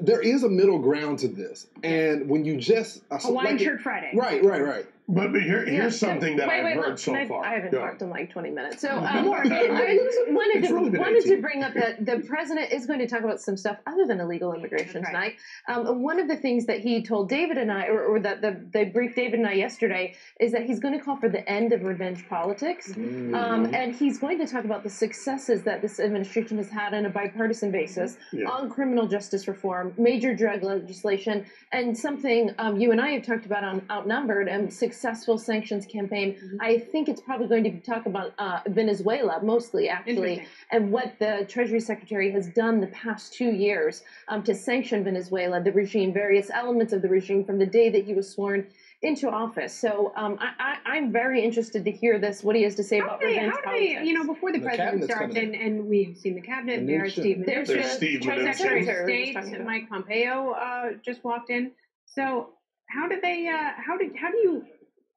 Speaker 11: there is a middle ground to this. And when you just
Speaker 1: Hawaiian Shirt Friday.
Speaker 11: Right.
Speaker 9: But here's something that I've heard so far.
Speaker 10: I haven't talked in like 20 minutes. So Morgan, I just wanted to bring up that the president is going to talk about some stuff other than illegal immigration tonight. One of the things that he told David and I, or that they briefed David and I yesterday, is that he's going to call for the end of revenge politics. And he's going to talk about the successes that this administration has had on a bipartisan basis on criminal justice reform, major drug legislation, and something you and I have talked about on Outnumbered, and successful sanctions campaign. I think it's probably going to talk about Venezuela mostly, actually, and what the Treasury Secretary has done the past 2 years to sanction Venezuela, the regime, various elements of the regime from the day that he was sworn into office. So I'm very interested to hear what he has to say about revenge politics.
Speaker 1: Before the president starts, and we've seen the cabinet, there's Steve Mnuchin, Secretary of State Mike Pompeo just walked in. So how do you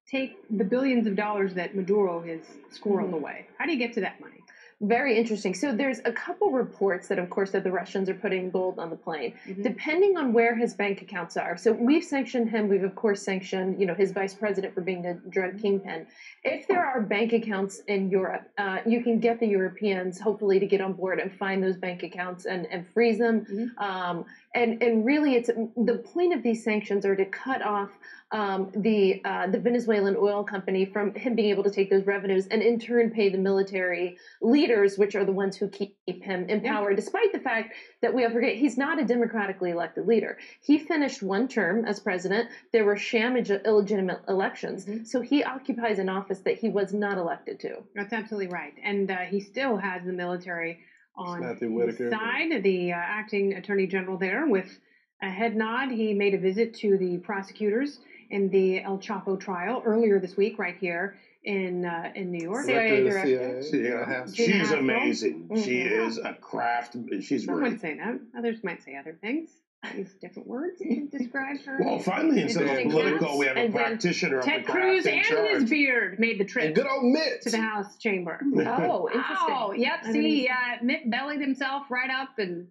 Speaker 1: take the billions of dollars that Maduro has squirreled away? How do you get to that money?
Speaker 10: Very interesting. So there's a couple reports that, of course, that the Russians are putting gold on the plane, depending on where his bank accounts are. So we've sanctioned him. We've, of course, sanctioned, his vice president for being the drug kingpin. If there are bank accounts in Europe, you can get the Europeans, hopefully, to get on board and find those bank accounts and freeze them. And really, the point of these sanctions are to cut off the Venezuelan oil company from him being able to take those revenues and in turn pay the military leaders, which are the ones who keep him in power, despite the fact that we all forget he's not a democratically elected leader. He finished 1 term as president. There were sham illegitimate elections. So he occupies an office that he was not elected to.
Speaker 1: That's absolutely right. And he still has the military on his side, the acting attorney general there with a head nod. He made a visit to the prosecutors in the El Chapo trial earlier this week, right here in New York. CIA director.
Speaker 9: She's amazing. She is a craft. She's
Speaker 1: Some
Speaker 9: great.
Speaker 1: would say that. Others might say other things. Use different words to describe her.
Speaker 9: Well, finally, instead of political, we have a practitioner of the
Speaker 1: Ted
Speaker 9: craft
Speaker 1: Cruz
Speaker 9: in
Speaker 1: and
Speaker 9: charge.
Speaker 1: his beard made the trip.
Speaker 11: And good old Mitt
Speaker 1: to the House chamber.
Speaker 10: Oh, interesting.
Speaker 1: Oh, yep. See, Mitt bellied himself right up and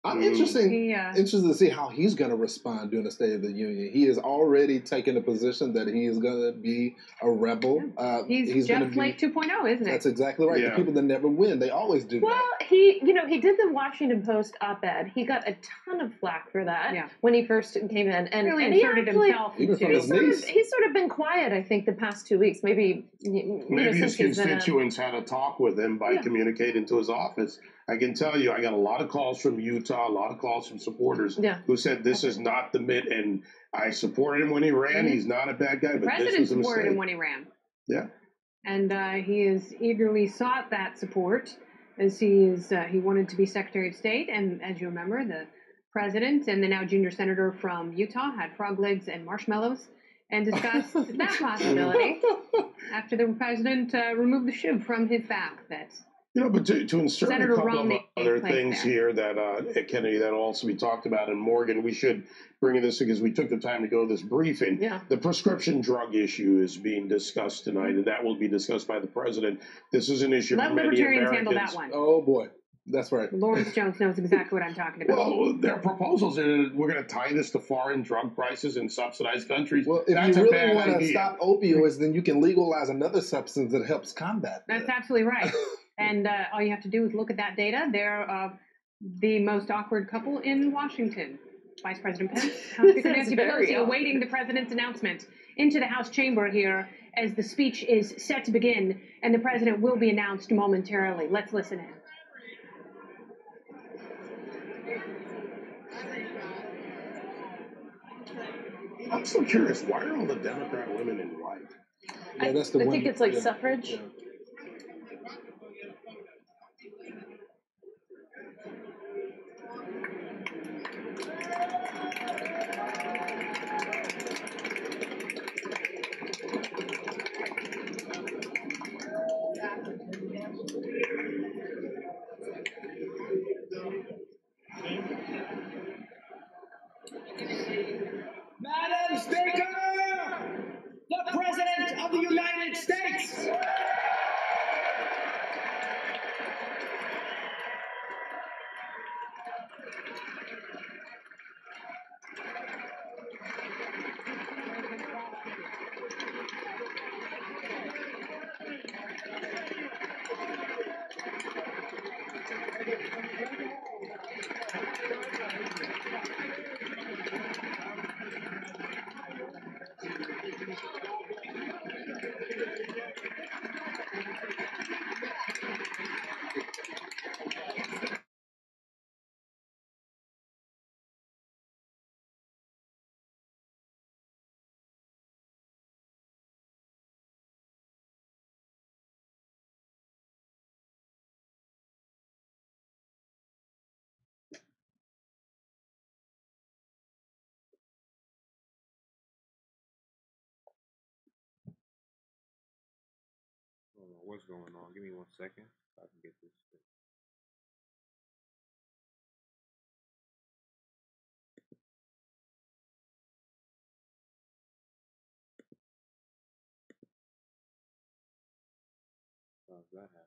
Speaker 11: I'm interested
Speaker 1: Yeah.
Speaker 11: to see how he's going to respond during the State of the Union. He has already taken a position that he is going to be a rebel.
Speaker 1: He's Jeff Flake 2.0, isn't it?
Speaker 11: That's exactly right.
Speaker 9: Yeah.
Speaker 11: The people that never win, they always do
Speaker 10: Well,
Speaker 11: that.
Speaker 10: he did the Washington Post op-ed. He got a ton of flack for that when he first came in, and
Speaker 1: Really
Speaker 10: he
Speaker 1: inserted
Speaker 10: actually,
Speaker 1: himself.
Speaker 11: Even from his niece.
Speaker 10: he's sort of been quiet, I think, the past 2 weeks. Maybe
Speaker 9: His
Speaker 10: since he's been
Speaker 9: constituents had a talk with him by communicating to his office. I can tell you, I got a lot of calls from Utah, a lot of calls from supporters who said this is not the mitt, and I supported him when he ran. He's not a bad guy,
Speaker 1: The
Speaker 9: but this
Speaker 1: president
Speaker 9: was a
Speaker 1: supported
Speaker 9: mistake.
Speaker 1: him when he ran.
Speaker 9: Yeah.
Speaker 1: And he has eagerly sought that support as he wanted to be Secretary of State. And as you remember, the president and the now junior senator from Utah had frog legs and marshmallows and discussed that possibility after the president removed the shiv from his back.
Speaker 9: But to insert
Speaker 1: Senator
Speaker 9: a couple
Speaker 1: Romney
Speaker 9: of other
Speaker 1: placed
Speaker 9: things
Speaker 1: there.
Speaker 9: here that Kennedy that also be talked about in Morgan, we should bring in this because we took the time to go to this briefing.
Speaker 10: Yeah.
Speaker 9: The prescription drug issue is being discussed tonight, and that will be discussed by the president. This is an issue
Speaker 1: Let
Speaker 9: for many
Speaker 1: libertarians
Speaker 9: Americans.
Speaker 1: handle that one.
Speaker 11: Oh, boy. That's right.
Speaker 1: Lawrence Jones knows exactly what I'm talking about.
Speaker 9: Well, their proposals are we're going to tie this to foreign drug prices in subsidized countries.
Speaker 11: Well, if
Speaker 9: That's
Speaker 11: you
Speaker 9: a
Speaker 11: really
Speaker 9: bad
Speaker 11: want to
Speaker 9: idea.
Speaker 11: stop opioids, then you can legalize another substance that helps combat that.
Speaker 1: That's absolutely right. And all you have to do is look at that data. They're the most awkward couple in Washington. Vice President Pence, House Speaker Nancy Pelosi, awaiting the president's announcement into the House chamber here as the speech is set to begin, and the president will be announced momentarily. Let's listen in.
Speaker 9: I'm so curious, why are all the Democrat women in white?
Speaker 11: Yeah, that's the
Speaker 10: I
Speaker 11: one.
Speaker 10: think it's like suffrage.
Speaker 11: Yeah.
Speaker 21: Madam Speaker, the President of the United States.
Speaker 2: I don't know what's going on. Give me 1 second so I can get this. How's that happen?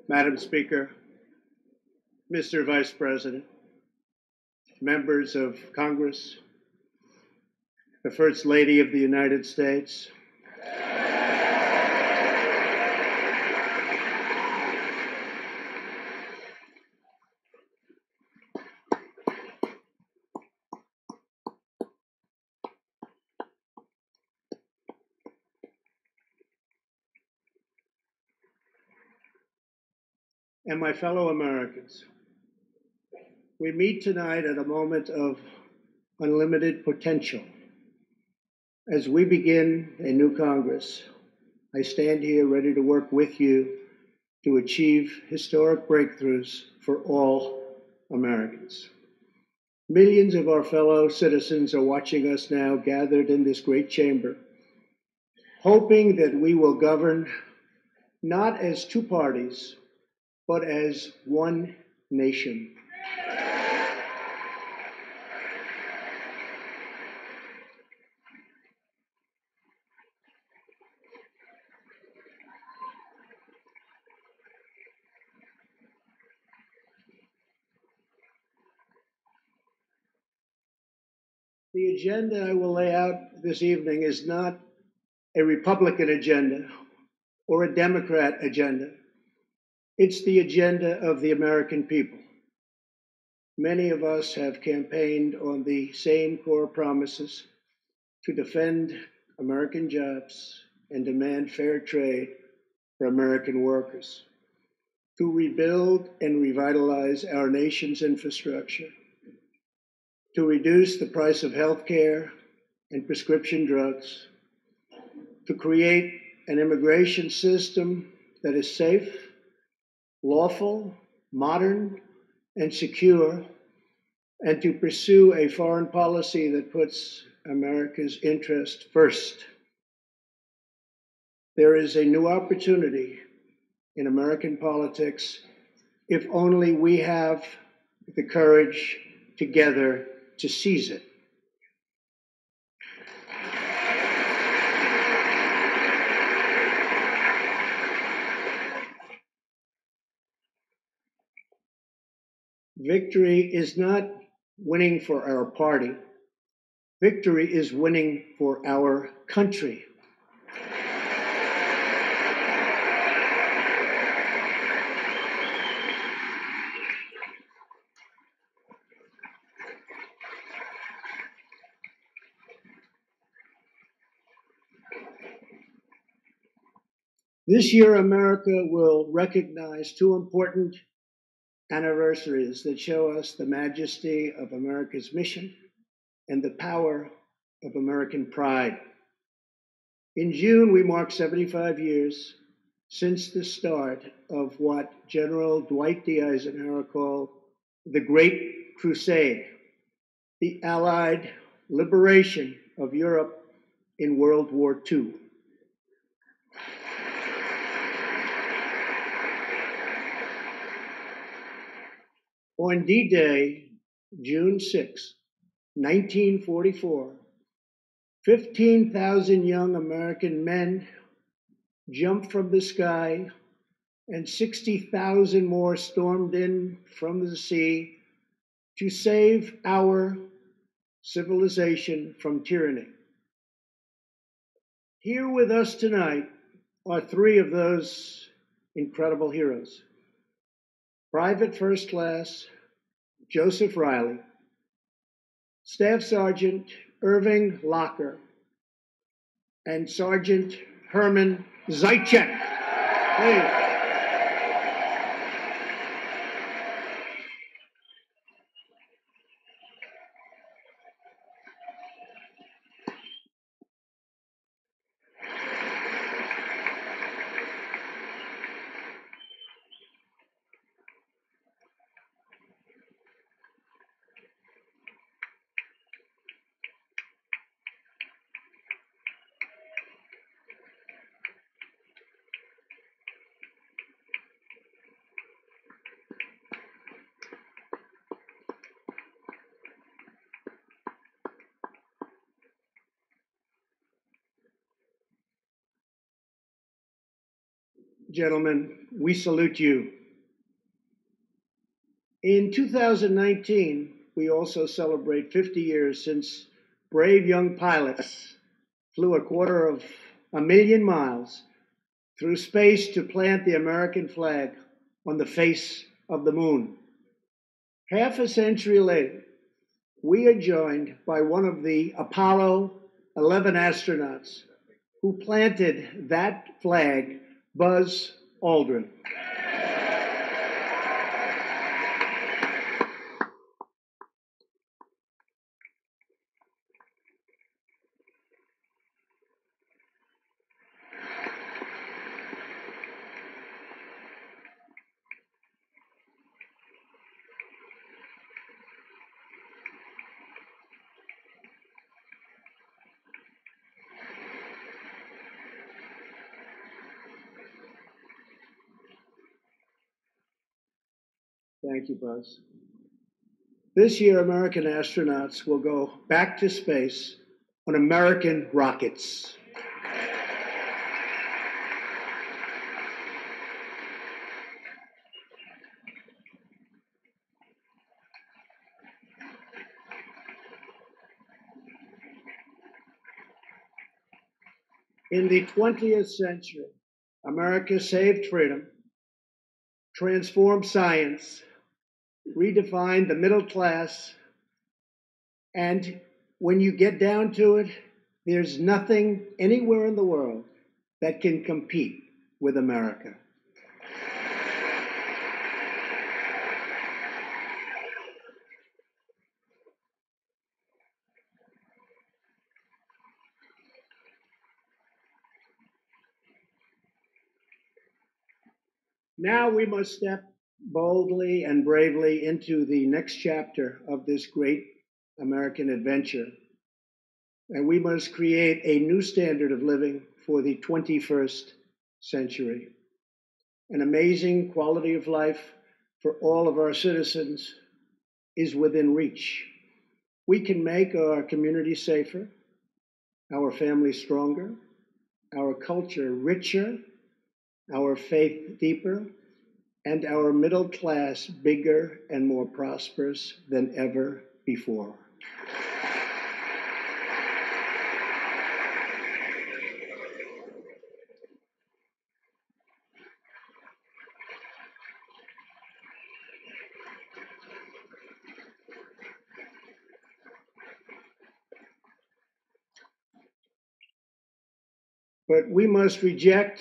Speaker 5: Madam Speaker, Mr. Vice President, members of Congress, the First Lady of the United States, and my fellow Americans. We meet tonight at a moment of unlimited potential. As we begin a new Congress, I stand here ready to work with you to achieve historic breakthroughs for all Americans. Millions of our fellow citizens are watching us now gathered in this great chamber, hoping that we will govern not as two parties, but as one nation. The agenda I will lay out this evening is not a Republican agenda or a Democrat agenda. It's the agenda of the American people. Many of us have campaigned on the same core promises to defend American jobs and demand fair trade for American workers, to rebuild and revitalize our nation's infrastructure, to reduce the price of health care and prescription drugs, to create an immigration system that is safe, lawful, modern, and secure, and to pursue a foreign policy that puts America's interest first. There is a new opportunity in American politics if only we have the courage together to seize it. Victory is not winning for our party. Victory is winning for our country. This year, America will recognize two important anniversaries that show us the majesty of America's mission and the power of American pride. In June, we mark 75 years since the start of what General Dwight D. Eisenhower called the Great Crusade, the Allied liberation of Europe in World War II. On D-Day, June 6, 1944, 15,000 young American men jumped from the sky and 60,000 more stormed in from the sea to save our civilization from tyranny. Here with us tonight are three of those incredible heroes. Private First Class Joseph Riley, Staff Sergeant Irving Locker, and Sergeant Herman Zaitchik. Please. gentlemen, we salute you. In 2019, we also celebrate 50 years since brave young pilots flew 250,000 miles through space to plant the American flag on the face of the moon. Half a century later, we are joined by one of the Apollo 11 astronauts who planted that flag, Buzz Aldrin. Thank you, Buzz. This year, American astronauts will go back to space on American rockets. In the 20th century, America saved freedom, transformed science, redefined the middle class, and when you get down to it, there's nothing anywhere in the world that can compete with America. Now we must step boldly and bravely into the next chapter of this great American adventure. And we must create a new standard of living for the 21st century. An amazing quality of life for all of our citizens is within reach. We can make our community safer, our families stronger, our culture richer, our faith deeper, and our middle class bigger and more prosperous than ever before. But we must reject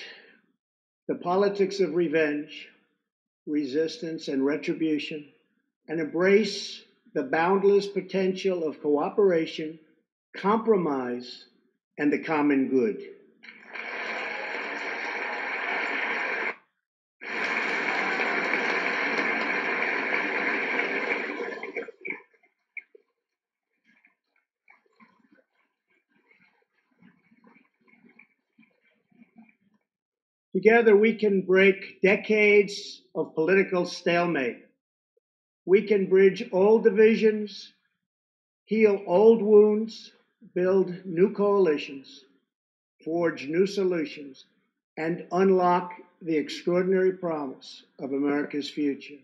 Speaker 5: the politics of revenge, resistance, and retribution, and embrace the boundless potential of cooperation, compromise, and the common good. Together, we can break decades of political stalemate. We can bridge old divisions, heal old wounds, build new coalitions, forge new solutions, and unlock the extraordinary promise of America's future.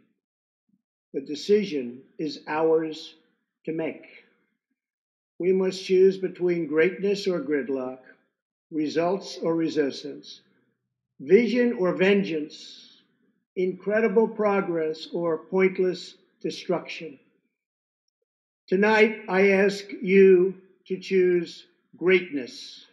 Speaker 5: The decision is ours to make. We must choose between greatness or gridlock, results or resistance, vision or vengeance, incredible progress or pointless destruction. Tonight, I ask you to choose greatness.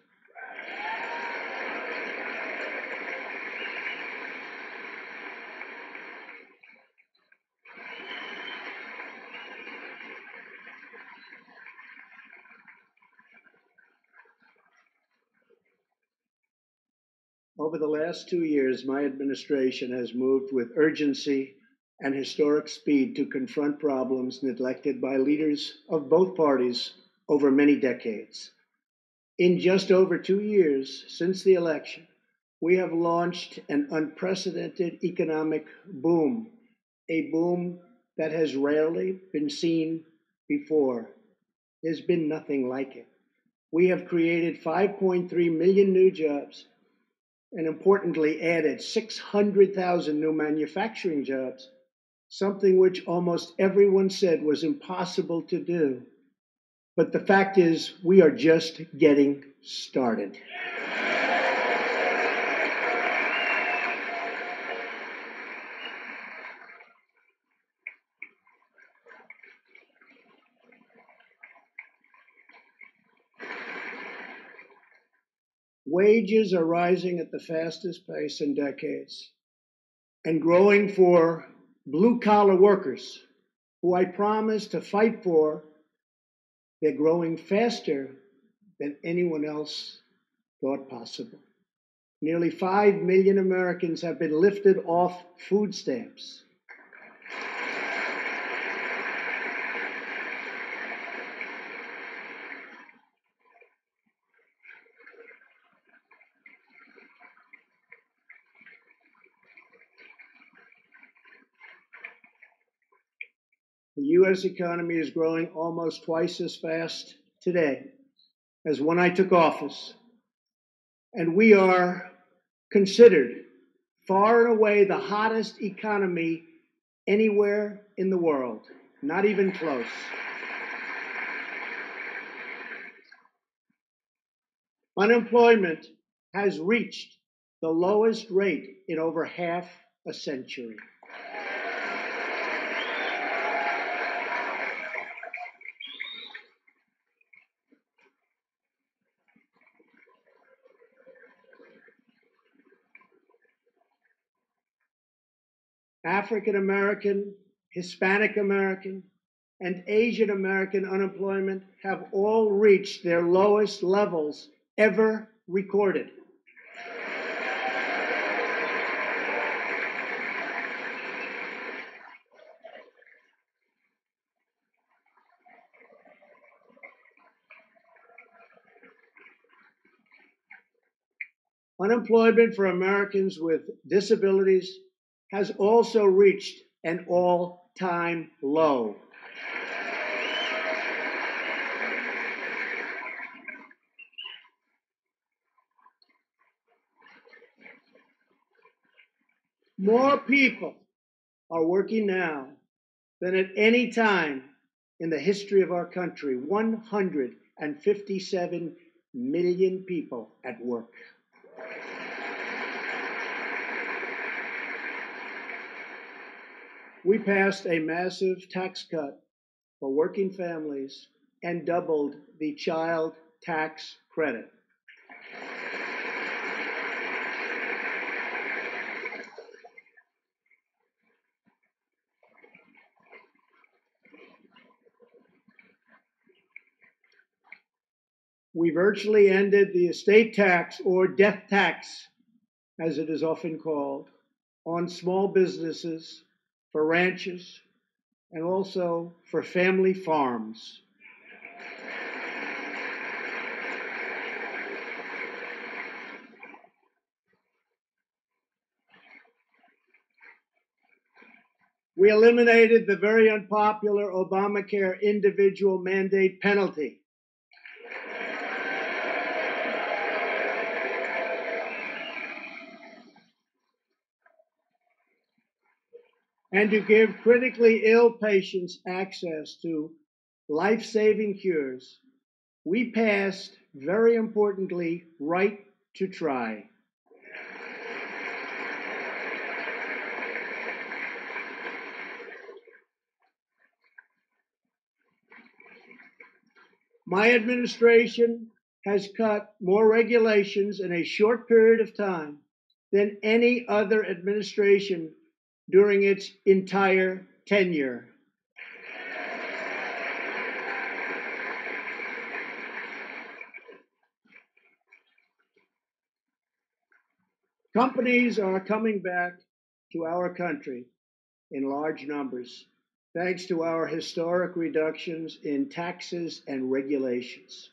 Speaker 5: Over the last 2 years, my administration has moved with urgency and historic speed to confront problems neglected by leaders of both parties over many decades. In just over 2 years since the election, we have launched an unprecedented economic boom, a boom that has rarely been seen before. There's been nothing like it. We have created 5.3 million new jobs, and importantly added 600,000 new manufacturing jobs, something which almost everyone said was impossible to do. But the fact is, we are just getting started. Wages are rising at the fastest pace in decades and growing for blue-collar workers, who I promised to fight for. They're growing faster than anyone else thought possible. Nearly 5 million Americans have been lifted off food stamps. The U.S. economy is growing almost twice as fast today as when I took office. And we are considered far and away the hottest economy anywhere in the world, not even close. Unemployment has reached the lowest rate in over half a century. African American, Hispanic American, and Asian American unemployment have all reached their lowest levels ever recorded. Unemployment for Americans with disabilities has also reached an all-time low. More people are working now than at any time in the history of our country. 157 million people at work. We passed a massive tax cut for working families and doubled the child tax credit. We virtually ended the estate tax, or death tax, as it is often called, on small businesses, for ranches, and also for family farms. We eliminated the very unpopular Obamacare individual mandate penalty. And to give critically ill patients access to life-saving cures, we passed, very importantly, right to try. My administration has cut more regulations in a short period of time than any other administration during its entire tenure. Companies are coming back to our country in large numbers, thanks to our historic reductions in taxes and regulations.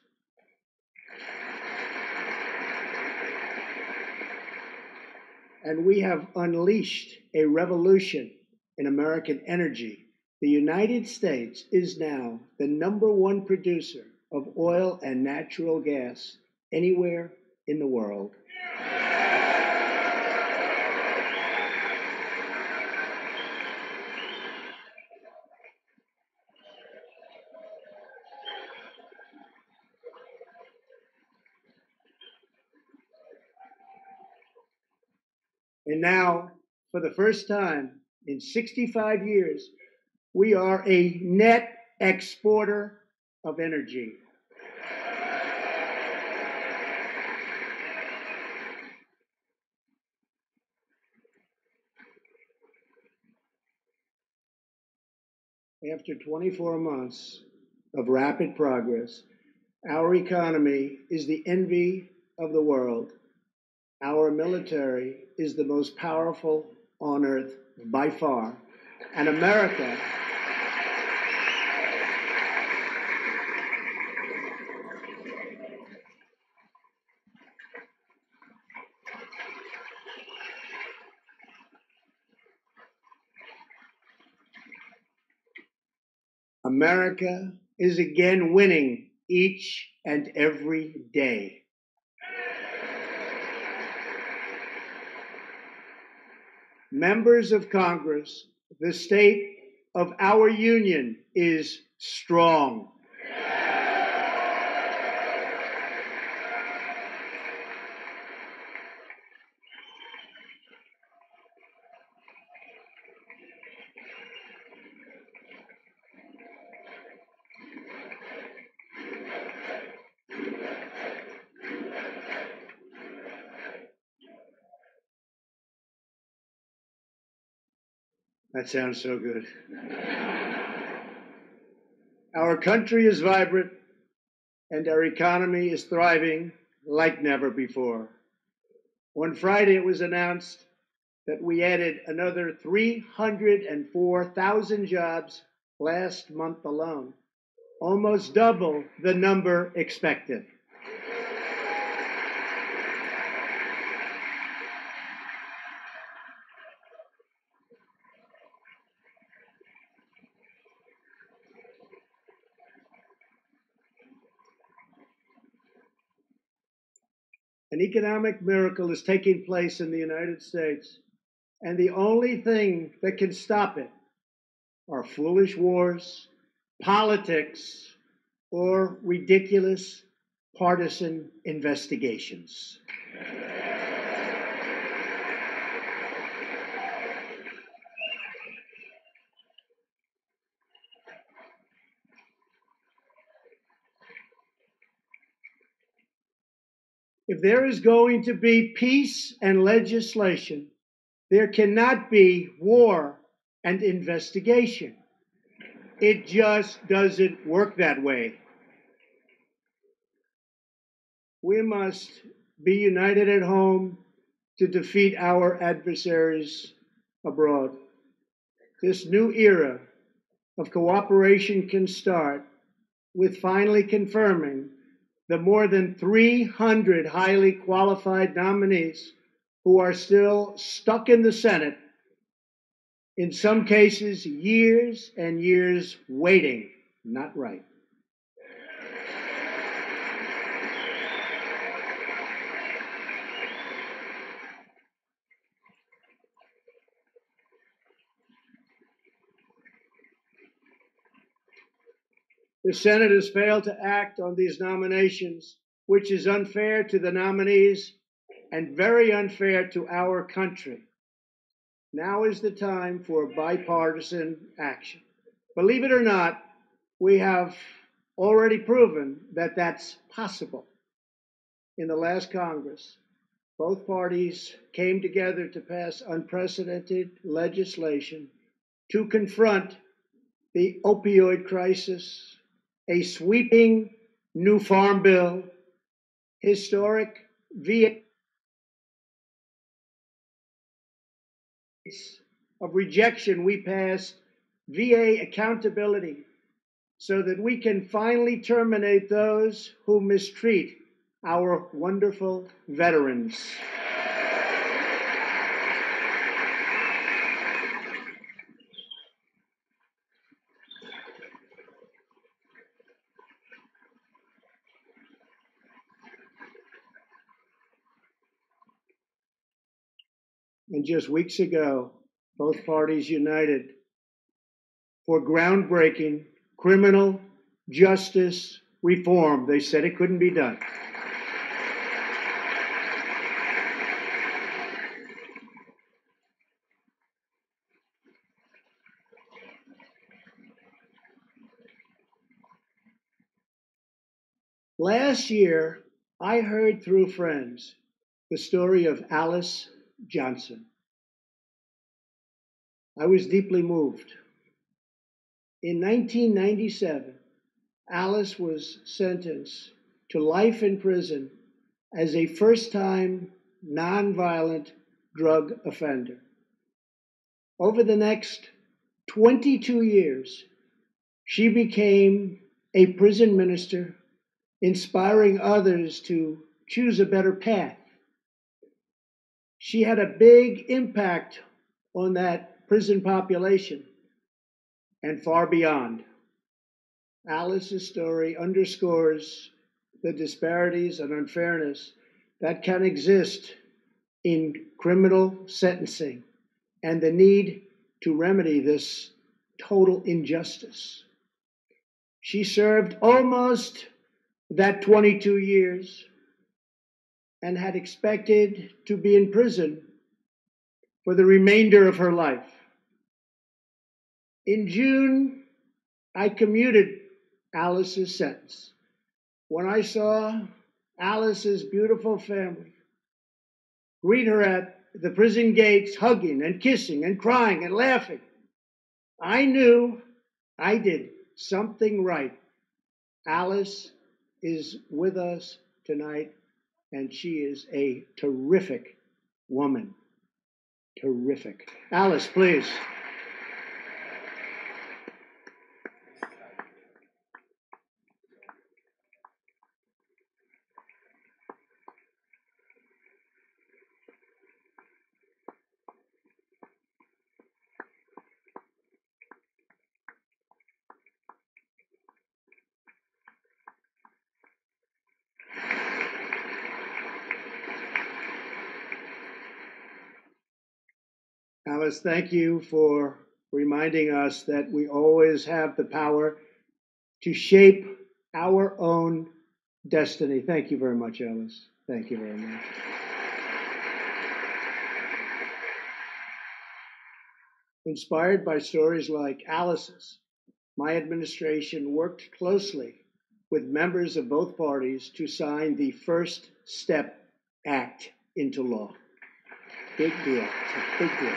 Speaker 5: And we have unleashed a revolution in American energy. The United States is now the #1 producer of oil and natural gas anywhere in the world. And now, for the first time in 65 years, we are a net exporter of energy. After 24 months of rapid progress, our economy is the envy of the world. Our military is the most powerful on earth by far. And America America is again winning each and every day. Members of Congress, the state of our union is strong. That sounds so good. Our country is vibrant and our economy is thriving like never before. On Friday, it was announced that we added another 304,000 jobs last month alone, almost double the number expected. An economic miracle is taking place in the United States, and the only thing that can stop it are foolish wars, politics, or ridiculous partisan investigations. If there is going to be peace and legislation, there cannot be war and investigation. It just doesn't work that way. We must be united at home to defeat our adversaries abroad. This new era of cooperation can start with finally confirming the more than 300 highly qualified nominees who are still stuck in the Senate, in some cases, years and years waiting. Not right. The Senate has failed to act on these nominations, which is unfair to the nominees and very unfair to our country. Now is the time for bipartisan action. Believe it or not, we have already proven that that's possible. In the last Congress, both parties came together to pass unprecedented legislation to confront the opioid crisis, a sweeping new farm bill, historic VA of rejection. We passed VA accountability so that we can finally terminate those who mistreat our wonderful veterans. And just weeks ago, both parties united for groundbreaking criminal justice reform. They said it couldn't be done. Last year, I heard through friends the story of Alice Johnson. I was deeply moved. In 1997, Alice was sentenced to life in prison as a first-time nonviolent drug offender. Over the next 22 years, she became a prison minister, inspiring others to choose a better path. She had a big impact on that prison population and far beyond. Alice's story underscores the disparities and unfairness that can exist in criminal sentencing and the need to remedy this total injustice. She served almost that 22 years and had expected to be in prison for the remainder of her life. In June, I commuted Alice's sentence. When I saw Alice's beautiful family greet her at the prison gates, hugging and kissing and crying and laughing, I knew I did something right. Alice is with us tonight, and she is a terrific woman. Terrific. Alice, please. Alice, thank you for reminding us that we always have the power to shape our own destiny. Thank you very much, Alice. Thank you very much. Inspired by stories like Alice's, my administration worked closely with members of both parties to sign the First Step Act into law. Big deal. It's a big deal.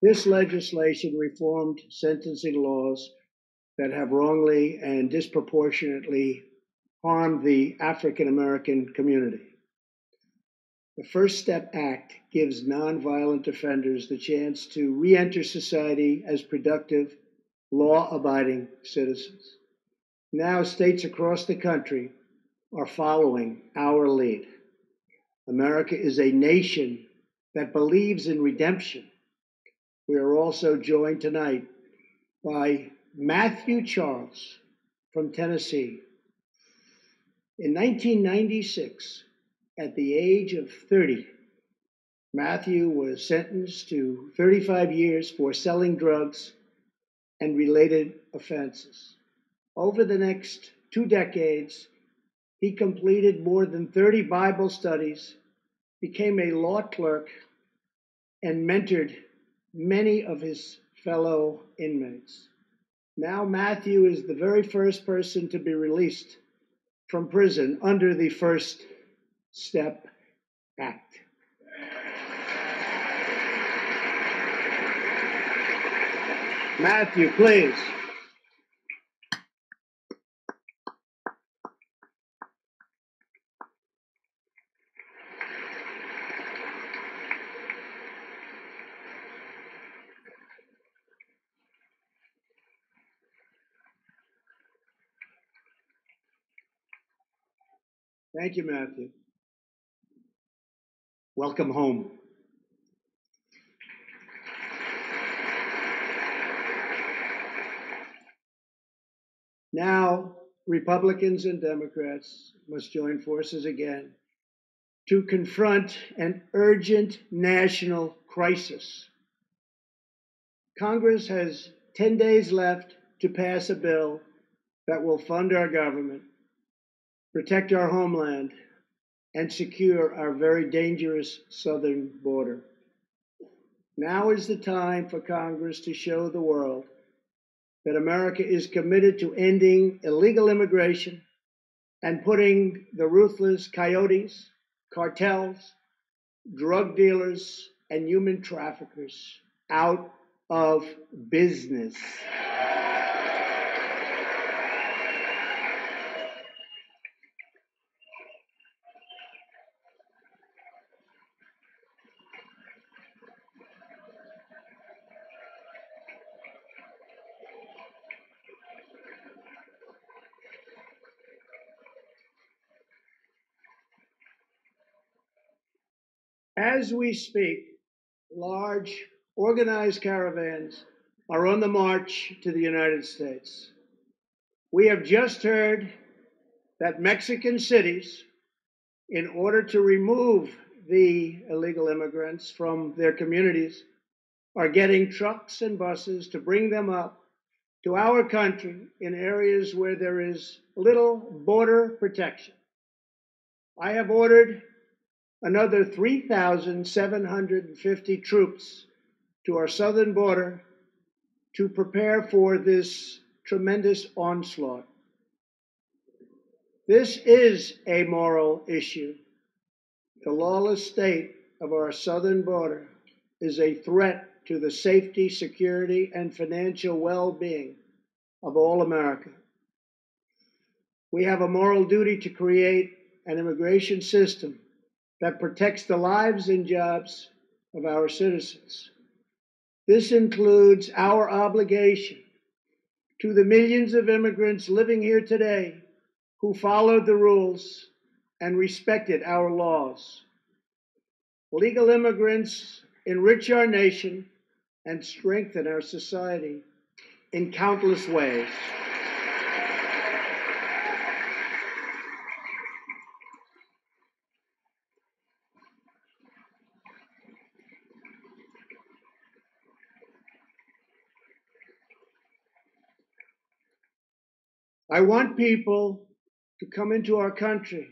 Speaker 5: This legislation reformed sentencing laws that have wrongly and disproportionately harmed the African American community. The First Step Act gives nonviolent offenders the chance to re-enter society as productive, law-abiding citizens. Now, states across the country are following our lead. America is a nation that believes in redemption. We are also joined tonight by Matthew Charles from Tennessee. In 1996, at the age of 30, Matthew was sentenced to 35 years for selling drugs and related offenses. Over the next 2 decades, he completed more than 30 Bible studies, became a law clerk, and mentored many of his fellow inmates. Now Matthew is the very first person to be released from prison under the First Step Act. Matthew, please. Thank you, Matthew. Welcome home. Now, Republicans and Democrats must join forces again to confront an urgent national crisis. Congress has 10 days left to pass a bill that will fund our government, protect our homeland, and secure our very dangerous southern border. Now is the time for Congress to show the world that America is committed to ending illegal immigration and putting the ruthless coyotes, cartels, drug dealers, and human traffickers out of business. As we speak, large organized caravans are on the march to the United States. We have just heard that Mexican cities, in order to remove the illegal immigrants from their communities, are getting trucks and buses to bring them up to our country in areas where there is little border protection. I have ordered another 3,750 troops to our southern border to prepare for this tremendous onslaught. This is a moral issue. The lawless state of our southern border is a threat to the safety, security, and financial well-being of all America. We have a moral duty to create an immigration system that protects the lives and jobs of our citizens. This includes our obligation to the millions of immigrants living here today who followed the rules and respected our laws. Legal immigrants enrich our nation and strengthen our society in countless ways. I want people to come into our country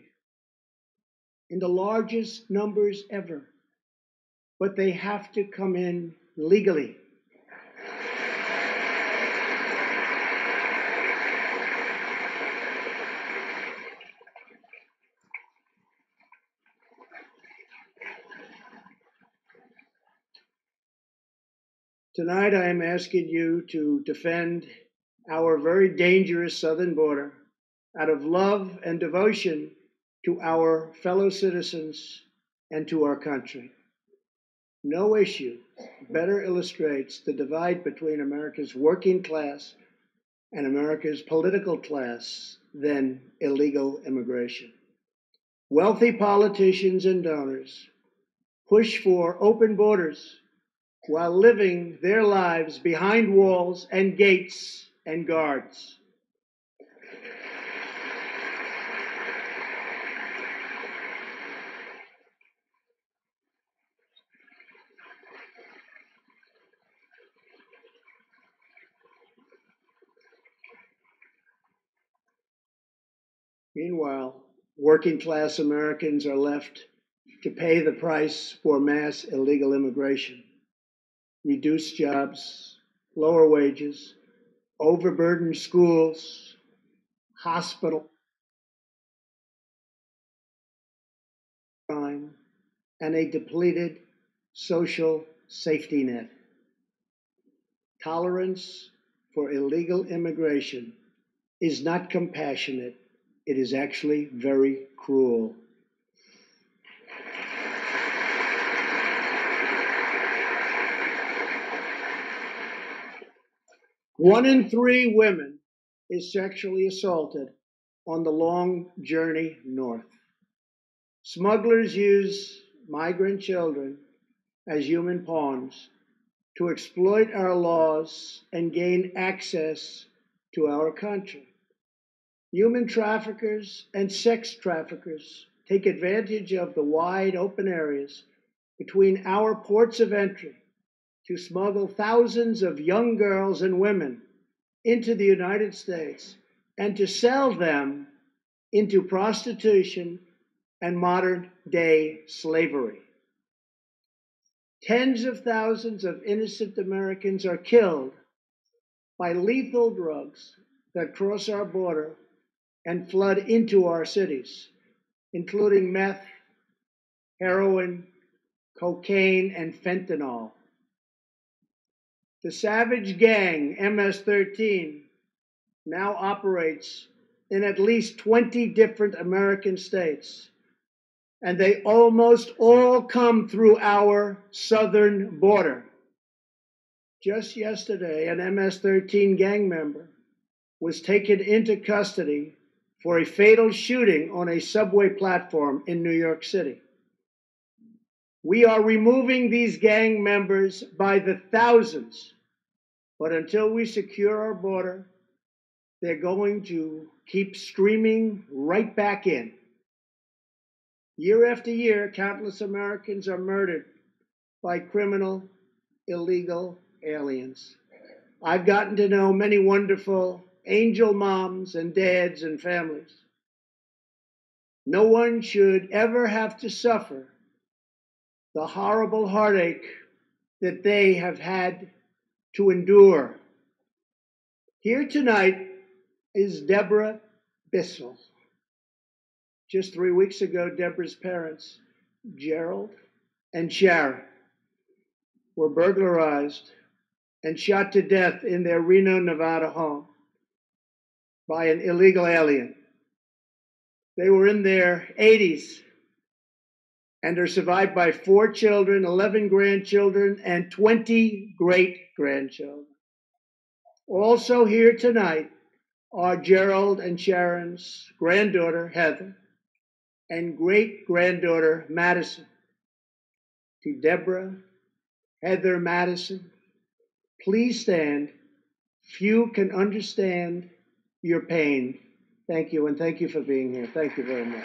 Speaker 5: in the largest numbers ever, but they have to come in legally. Tonight, I am asking you to defend our very dangerous southern border out of love and devotion to our fellow citizens and to our country. No issue better illustrates the divide between America's working class and America's political class than illegal immigration. Wealthy politicians and donors push for open borders while living their lives behind walls and gates and guards. Meanwhile, working class Americans are left to pay the price for mass illegal immigration. Reduced jobs, lower wages, overburdened schools, hospital crime, and a depleted social safety net. Tolerance for illegal immigration is not compassionate. It is actually very cruel. One in 3 women is sexually assaulted on the long journey north. Smugglers use migrant children as human pawns to exploit our laws and gain access to our country. Human traffickers and sex traffickers take advantage of the wide open areas between our ports of entry to smuggle thousands of young girls and women into the United States and to sell them into prostitution and modern-day slavery.
Speaker 3: Tens of thousands of innocent Americans are killed by lethal drugs that cross our border and flood into our cities, including meth, heroin, cocaine, and fentanyl. The savage gang, MS-13, now operates in at least 20 different American states, and they almost all come through our southern border. Just yesterday, an MS-13 gang member was taken into custody for a fatal shooting on a subway platform in New York City. We are removing these gang members by the thousands, but until we secure our border, they're going to keep streaming right back in. Year after year, countless Americans are murdered by criminal, illegal aliens. I've gotten to know many wonderful angel moms and dads and families. No one should ever have to suffer the horrible heartache that they have had to endure. Here tonight is Deborah Bissell. Just 3 weeks ago, Deborah's parents, Gerald and Sharon, were burglarized and shot to death in their Reno, Nevada home by an illegal alien. They were in their 80s and are survived by 4 children, 11 grandchildren, and 20 great-grandchildren. Also here tonight are Gerald and Sharon's granddaughter, Heather, and great-granddaughter, Madison. To Deborah, Heather, Madison, please stand. Few can understand your pain. Thank you, and thank you for being here. Thank you very much.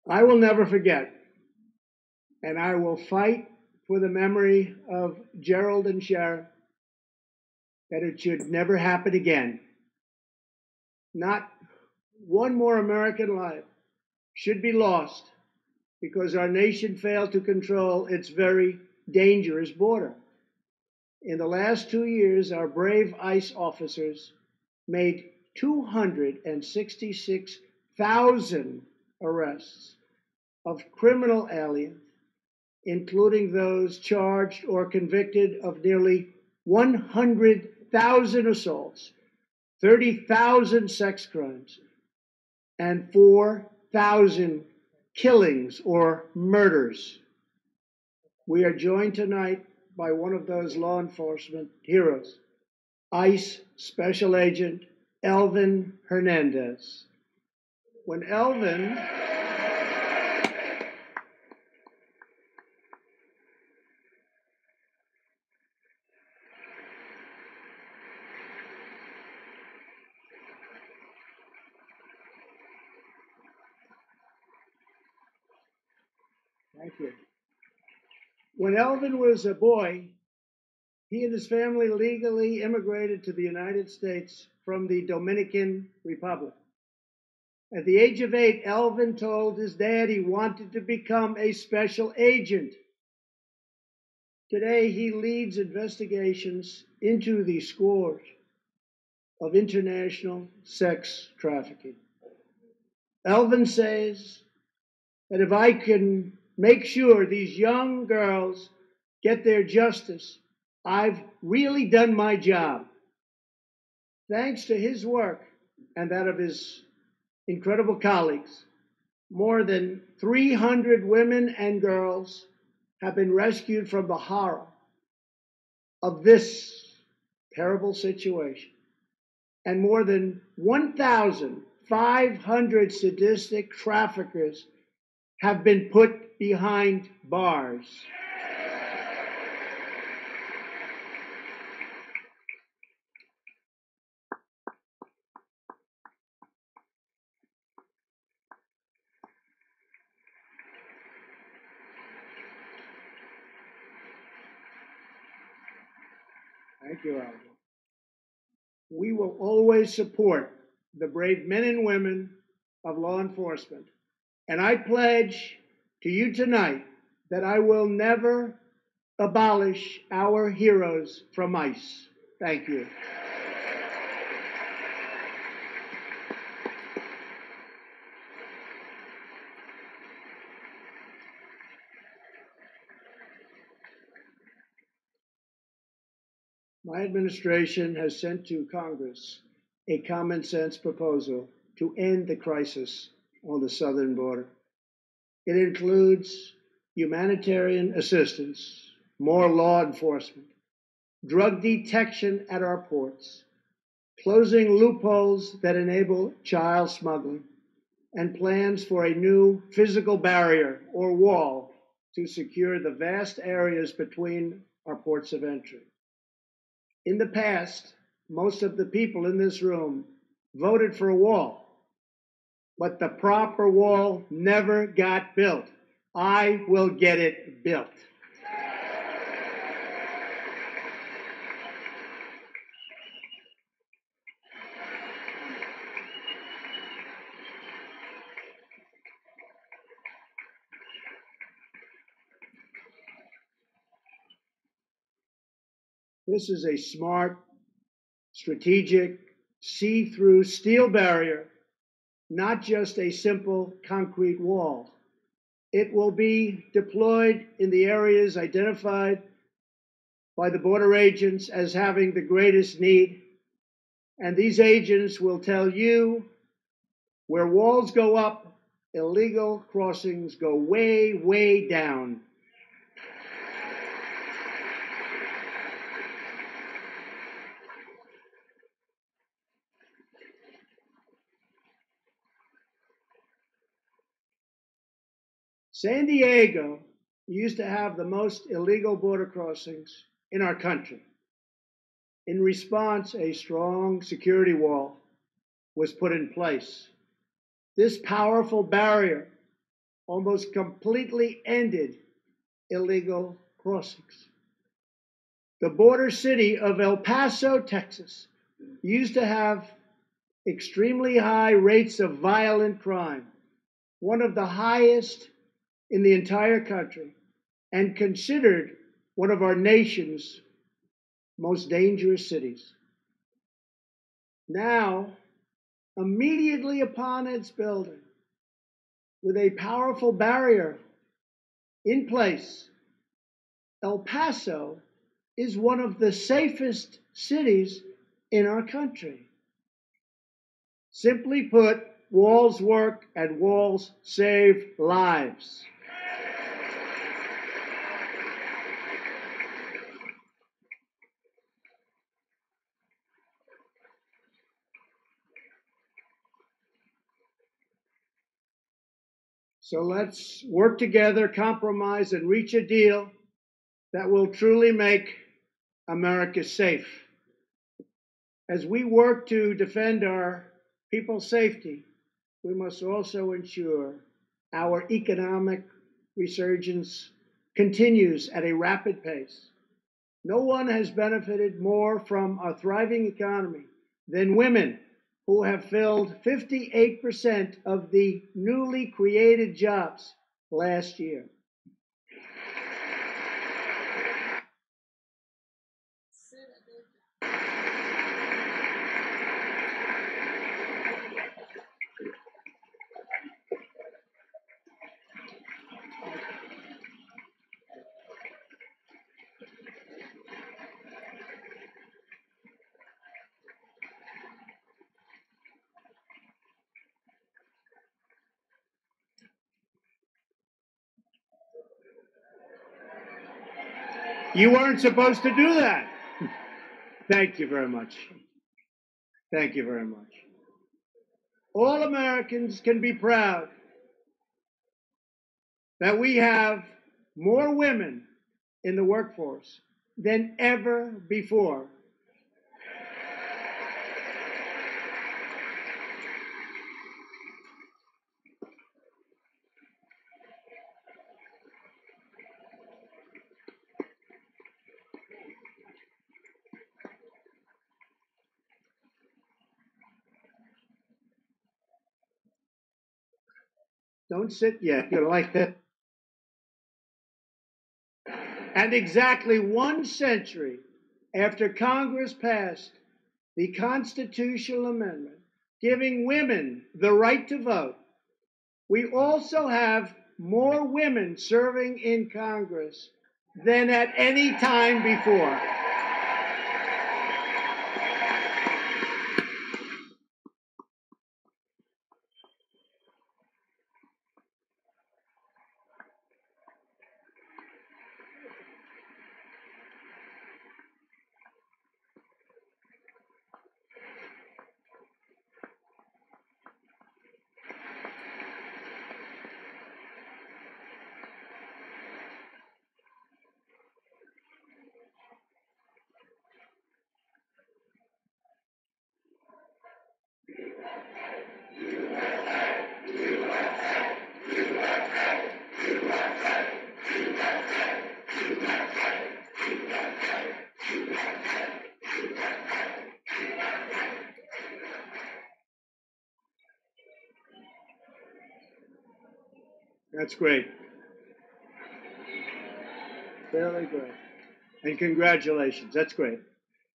Speaker 3: I will never forget, and I will fight for the memory of Gerald and Sharon, that it should never happen again. Not one more American life should be lost because our nation failed to control its very dangerous border. In the last 2 years, our brave ICE officers made 266,000 arrests of criminal aliens, including those charged or convicted of nearly 100,000 assaults, 30,000 sex crimes, and 4,000 killings or murders. We are joined tonight by one of those law enforcement heroes, ICE Special Agent Elvin Hernandez. When Elvin Thank you. When Elvin was a boy, he and his family legally immigrated to the United States from the Dominican Republic. At the age of 8, Elvin told his dad he wanted to become a special agent. Today, he leads investigations into the scourge of international sex trafficking. Elvin says that if I can make sure these young girls get their justice, I've really done my job. Thanks to his work and that of his incredible colleagues, more than 300 women and girls have been rescued from the horror of this terrible situation. And more than 1,500 sadistic traffickers have been put behind bars. Thank you, Aldo. We will always support the brave men and women of law enforcement. And I pledge to you tonight that I will never abolish our heroes from ICE. Thank you. My administration has sent to Congress a common sense proposal to end the crisis on the southern border. It includes humanitarian assistance, more law enforcement, drug detection at our ports, closing loopholes that enable child smuggling, and plans for a new physical barrier or wall to secure the vast areas between our ports of entry. In the past, most of the people in this room voted for a wall, but the proper wall never got built. I will get it built. This is a smart, strategic, see-through steel barrier, not just a simple concrete wall. It will be deployed in the areas identified by the border agents as having the greatest need. And these agents will tell you where walls go up, illegal crossings go way, way down. San Diego used to have the most illegal border crossings in our country. In response, a strong security wall was put in place. This powerful barrier almost completely ended illegal crossings. The border city of El Paso, Texas, used to have extremely high rates of violent crime, one of the highest in the entire country, and considered one of our nation's most dangerous cities. Now, immediately upon its building, with a powerful barrier in place, El Paso is one of the safest cities in our country. Simply put, walls work and walls save lives. So let's work together, compromise, and reach a deal that will truly make America safe. As we work to defend our people's safety, we must also ensure our economic resurgence continues at a rapid pace. No one has benefited more from a thriving economy than women, who have filled 58% of the newly created jobs last year. You weren't supposed to do that. Thank you very much. Thank you very much. All Americans can be proud that we have more women in the workforce than ever before. Don't sit yet. You're like that. And exactly 1 century after Congress passed the constitutional amendment giving women the right to vote, we also have more women serving in Congress than at any time before. That's great. Fairly great. And congratulations. That's great.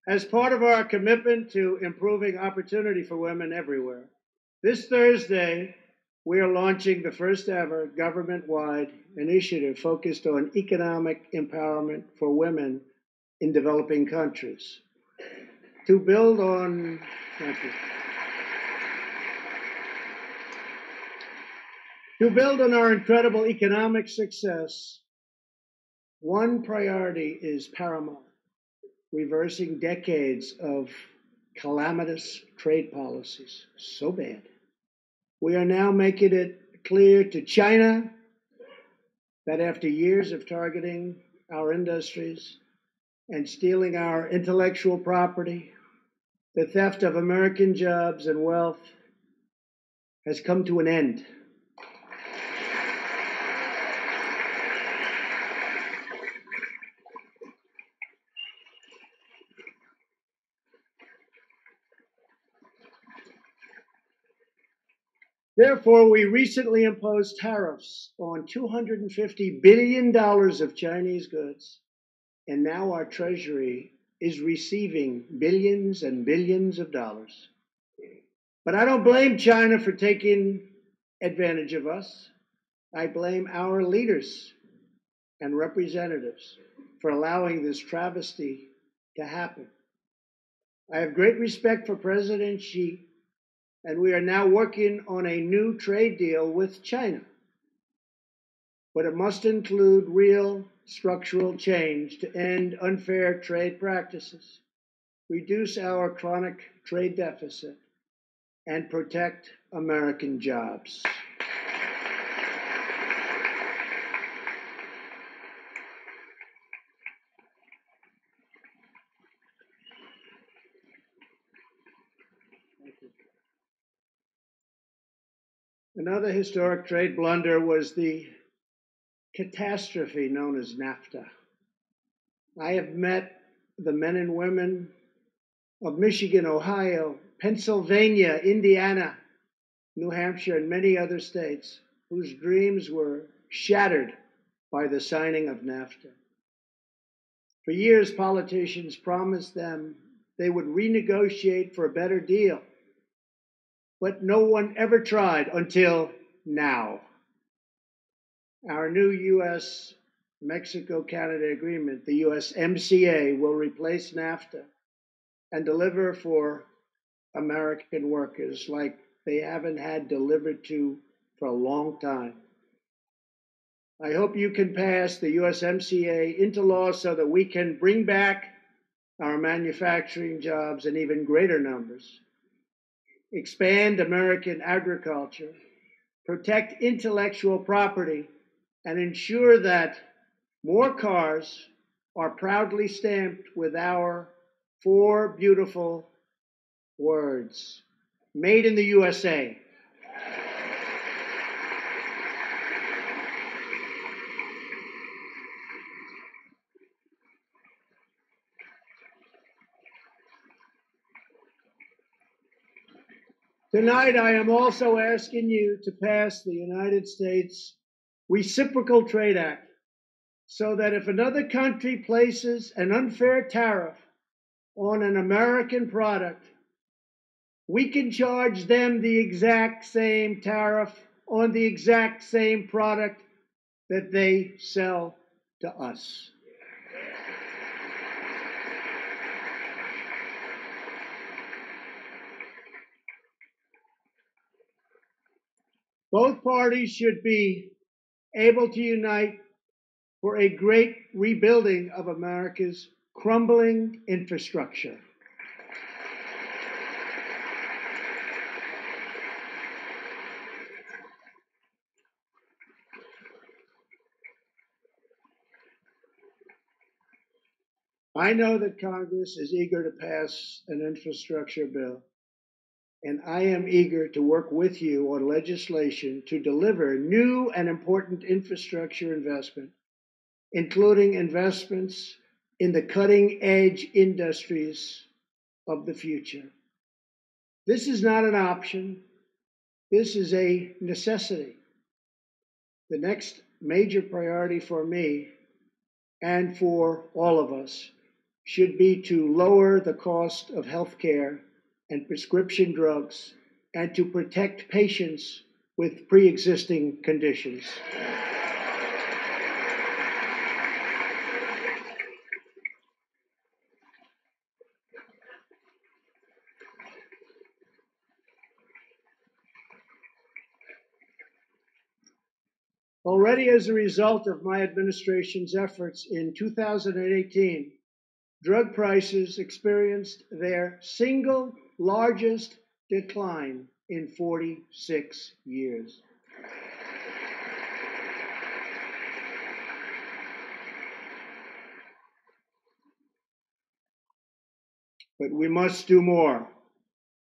Speaker 3: As part of our commitment to improving opportunity for women everywhere, this Thursday, we are launching the first ever government-wide initiative focused on economic empowerment for women in developing countries. To build on, thank you. To build on our incredible economic success, one priority is paramount: reversing decades of calamitous trade policies. So bad. We are now making it clear to China that after years of targeting our industries and stealing our intellectual property, the theft of American jobs and wealth has come to an end. Therefore, we recently imposed tariffs on $250 billion of Chinese goods, and now our Treasury is receiving billions and billions of dollars. But I don't blame China for taking advantage of us. I blame our leaders and representatives for allowing this travesty to happen. I have great respect for President Xi, and we are now working on a new trade deal with China. But it must include real structural change to end unfair trade practices, reduce our chronic trade deficit, and protect American jobs. Another historic trade blunder was the catastrophe known as NAFTA. I have met the men and women of Michigan, Ohio, Pennsylvania, Indiana, New Hampshire, and many other states whose dreams were shattered by the signing of NAFTA. For years, politicians promised them they would renegotiate for a better deal, but no one ever tried until now. Our new U.S.-Mexico-Canada agreement, the USMCA, will replace NAFTA and deliver for American workers like they haven't had delivered to for a long time. I hope you can pass the USMCA into law so that we can bring back our manufacturing jobs in even greater numbers, expand American agriculture, protect intellectual property, and ensure that more cars are proudly stamped with our 4 beautiful words: made in the USA. Tonight, I am also asking you to pass the United States Reciprocal Trade Act so that if another country places an unfair tariff on an American product, we can charge them the exact same tariff on the exact same product that they sell to us. Both parties should be able to unite for a great rebuilding of America's crumbling infrastructure. I know that Congress is eager to pass an infrastructure bill, and I am eager to work with you on legislation to deliver new and important infrastructure investment, including investments in the cutting-edge industries of the future. This is not an option. This is a necessity. The next major priority for me and for all of us should be to lower the cost of health care and prescription drugs and to protect patients with pre-existing conditions. Already as a result of my administration's efforts in 2018, drug prices experienced their single largest decline in 46 years. But we must do more.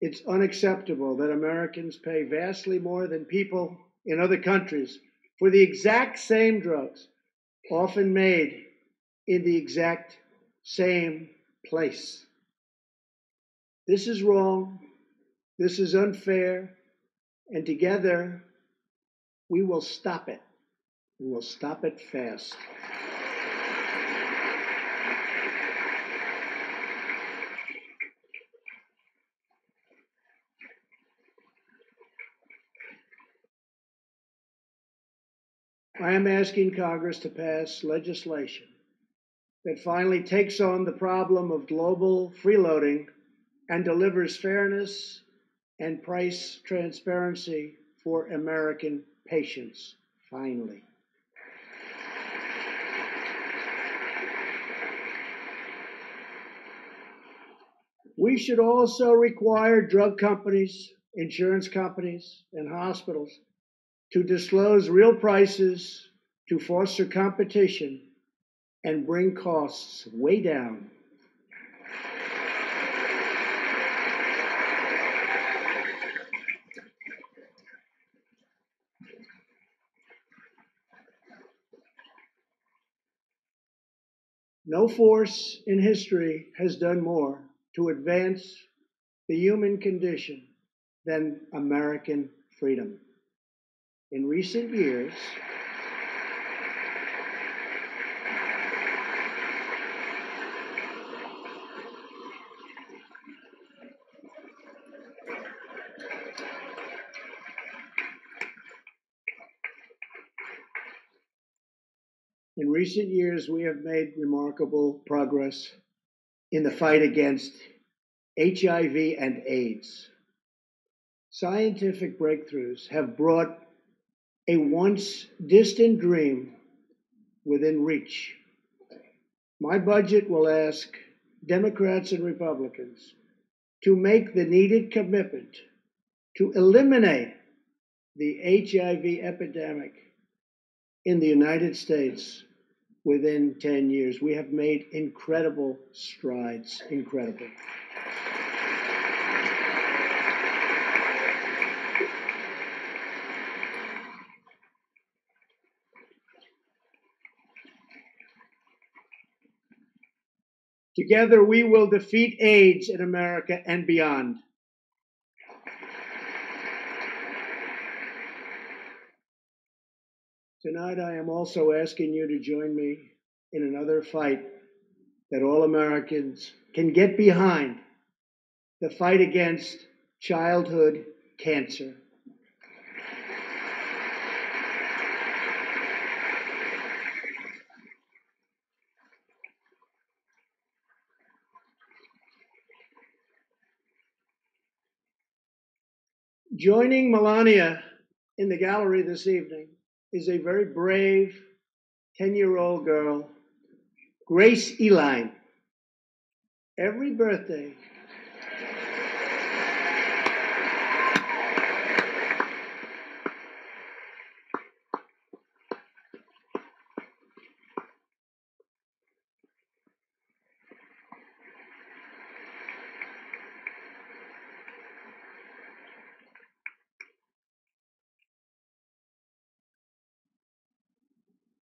Speaker 3: It's unacceptable that Americans pay vastly more than people in other countries for the exact same drugs, often made in the exact same place. This is wrong. This is unfair. And together, we will stop it. We will stop it fast. I am asking Congress to pass legislation that finally takes on the problem of global freeloading and delivers fairness and price transparency for American patients, finally. We should also require drug companies, insurance companies, and hospitals to disclose real prices to foster competition and bring costs way down. No force in history has done more to advance the human condition than American freedom. In recent years, we have made remarkable progress in the fight against HIV and AIDS. Scientific breakthroughs have brought a once distant dream within reach. My budget will ask Democrats and Republicans to make the needed commitment to eliminate the HIV epidemic in the United States within 10 years. We have made incredible strides, incredible. Together, we will defeat AIDS in America and beyond. Tonight, I am also asking you to join me in another fight that all Americans can get behind, the fight against childhood cancer. Joining Melania in the gallery this evening is a very brave 10-year-old girl, Grace Eline. Every birthday,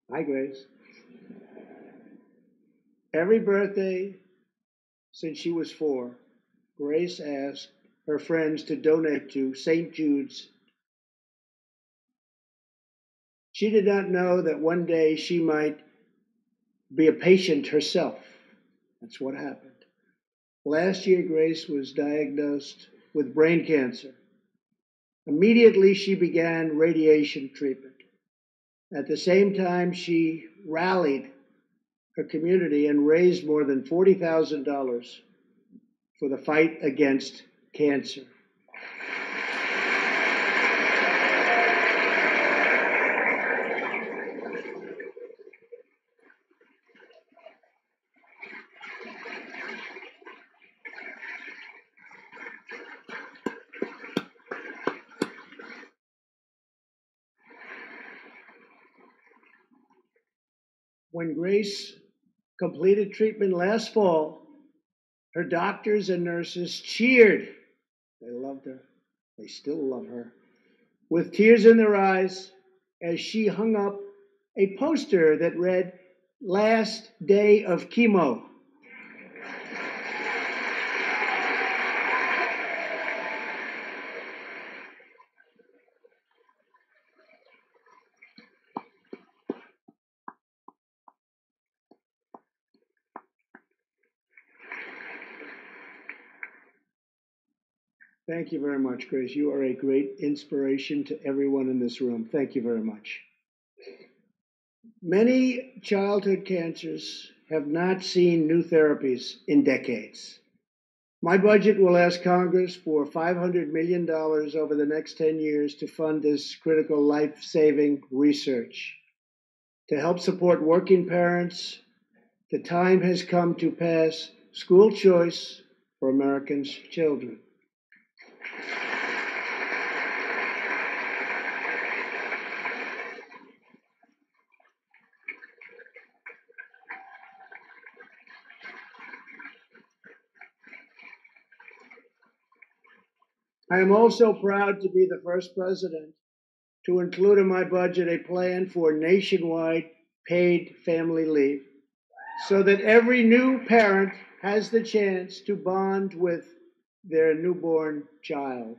Speaker 3: hi Grace. Every birthday since she was 4, Grace asked her friends to donate to St. Jude's. She did not know that one day she might be a patient herself. That's what happened. Last year, Grace was diagnosed with brain cancer. Immediately, she began radiation treatment. At the same time, she rallied her community and raised more than $40,000 for the fight against cancer. When Grace completed treatment last fall, her doctors and nurses cheered. They loved her. They still love her. With tears in their eyes, as she hung up a poster that read, "Last day of chemo." Thank you very much, Grace. You are a great inspiration to everyone in this room. Thank you very much. Many childhood cancers have not seen new therapies in decades. My budget will ask Congress for $500 million over the next 10 years to fund this critical life-saving research. To help support working parents, the time has come to pass school choice for Americans' children. I am also proud to be the first president to include in my budget a plan for nationwide paid family leave so that every new parent has the chance to bond with their newborn child.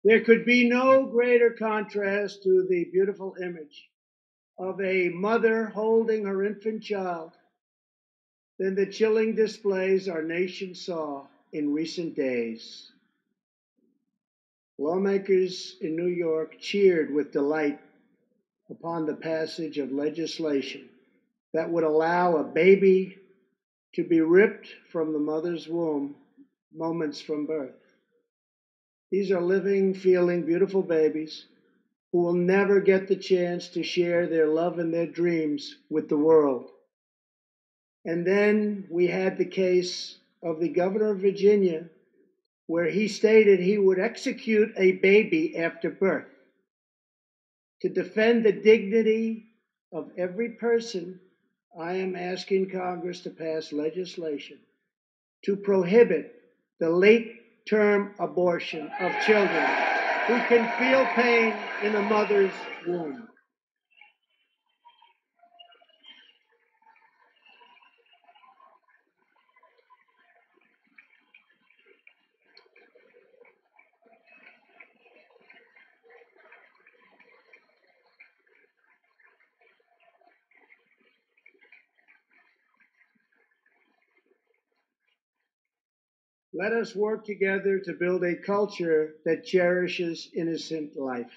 Speaker 3: There could be no greater contrast to the beautiful image of a mother holding her infant child than the chilling displays our nation saw in recent days. Lawmakers in New York cheered with delight upon the passage of legislation that would allow a baby to be ripped from the mother's womb moments from birth. These are living, feeling, beautiful babies who will never get the chance to share their love and their dreams with the world. And then we had the case of the governor of Virginia, where he stated he would execute a baby after birth. To defend the dignity of every person, I am asking Congress to pass legislation to prohibit the late-term abortion of children who can feel pain in a mother's womb. Let us work together to build a culture that cherishes innocent life.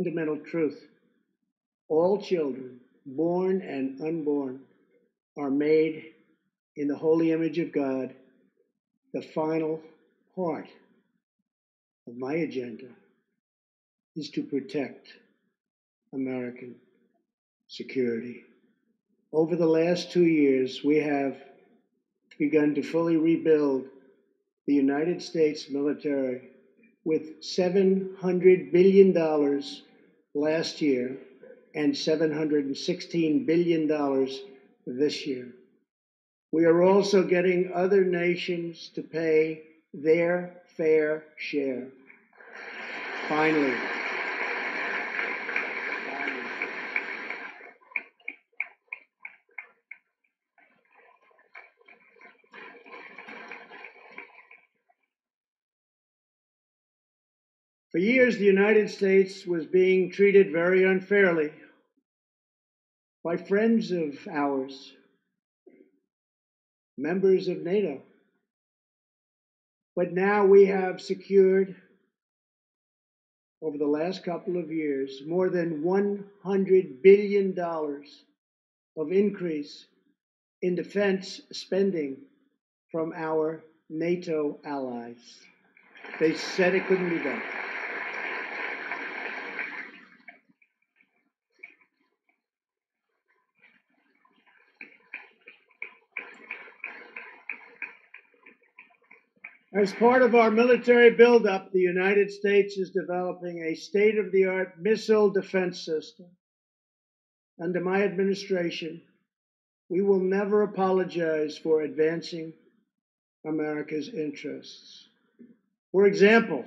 Speaker 3: Fundamental truth. All children, born and unborn, are made in the holy image of God. The final part of my agenda is to protect American security. Over the last 2 years, we have begun to fully rebuild the United States military with $700 billion last year and $716 billion this year. We are also getting other nations to pay their fair share. Finally. For years, the United States was being treated very unfairly by friends of ours, members of NATO. But now we have secured, over the last couple of years, more than $100 billion of increase in defense spending from our NATO allies. They said it couldn't be done. As part of our military buildup, the United States is developing a state-of-the-art missile defense system. Under my administration, we will never apologize for advancing America's interests. For example,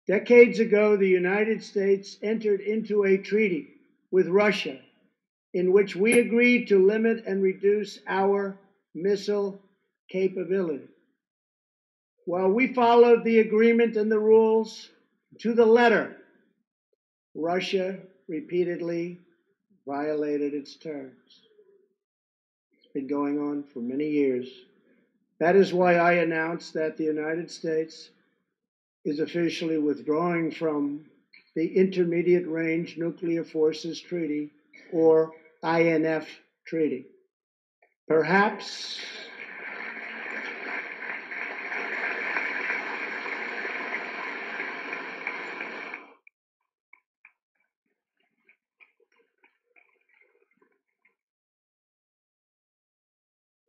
Speaker 3: decades ago, the United States entered into a treaty with Russia in which we agreed to limit and reduce our missile capability. While we followed the agreement and the rules to the letter, Russia repeatedly violated its terms. It's been going on for many years. That is why I announced that the United States is officially withdrawing from the Intermediate Range Nuclear Forces Treaty, or INF Treaty. Perhaps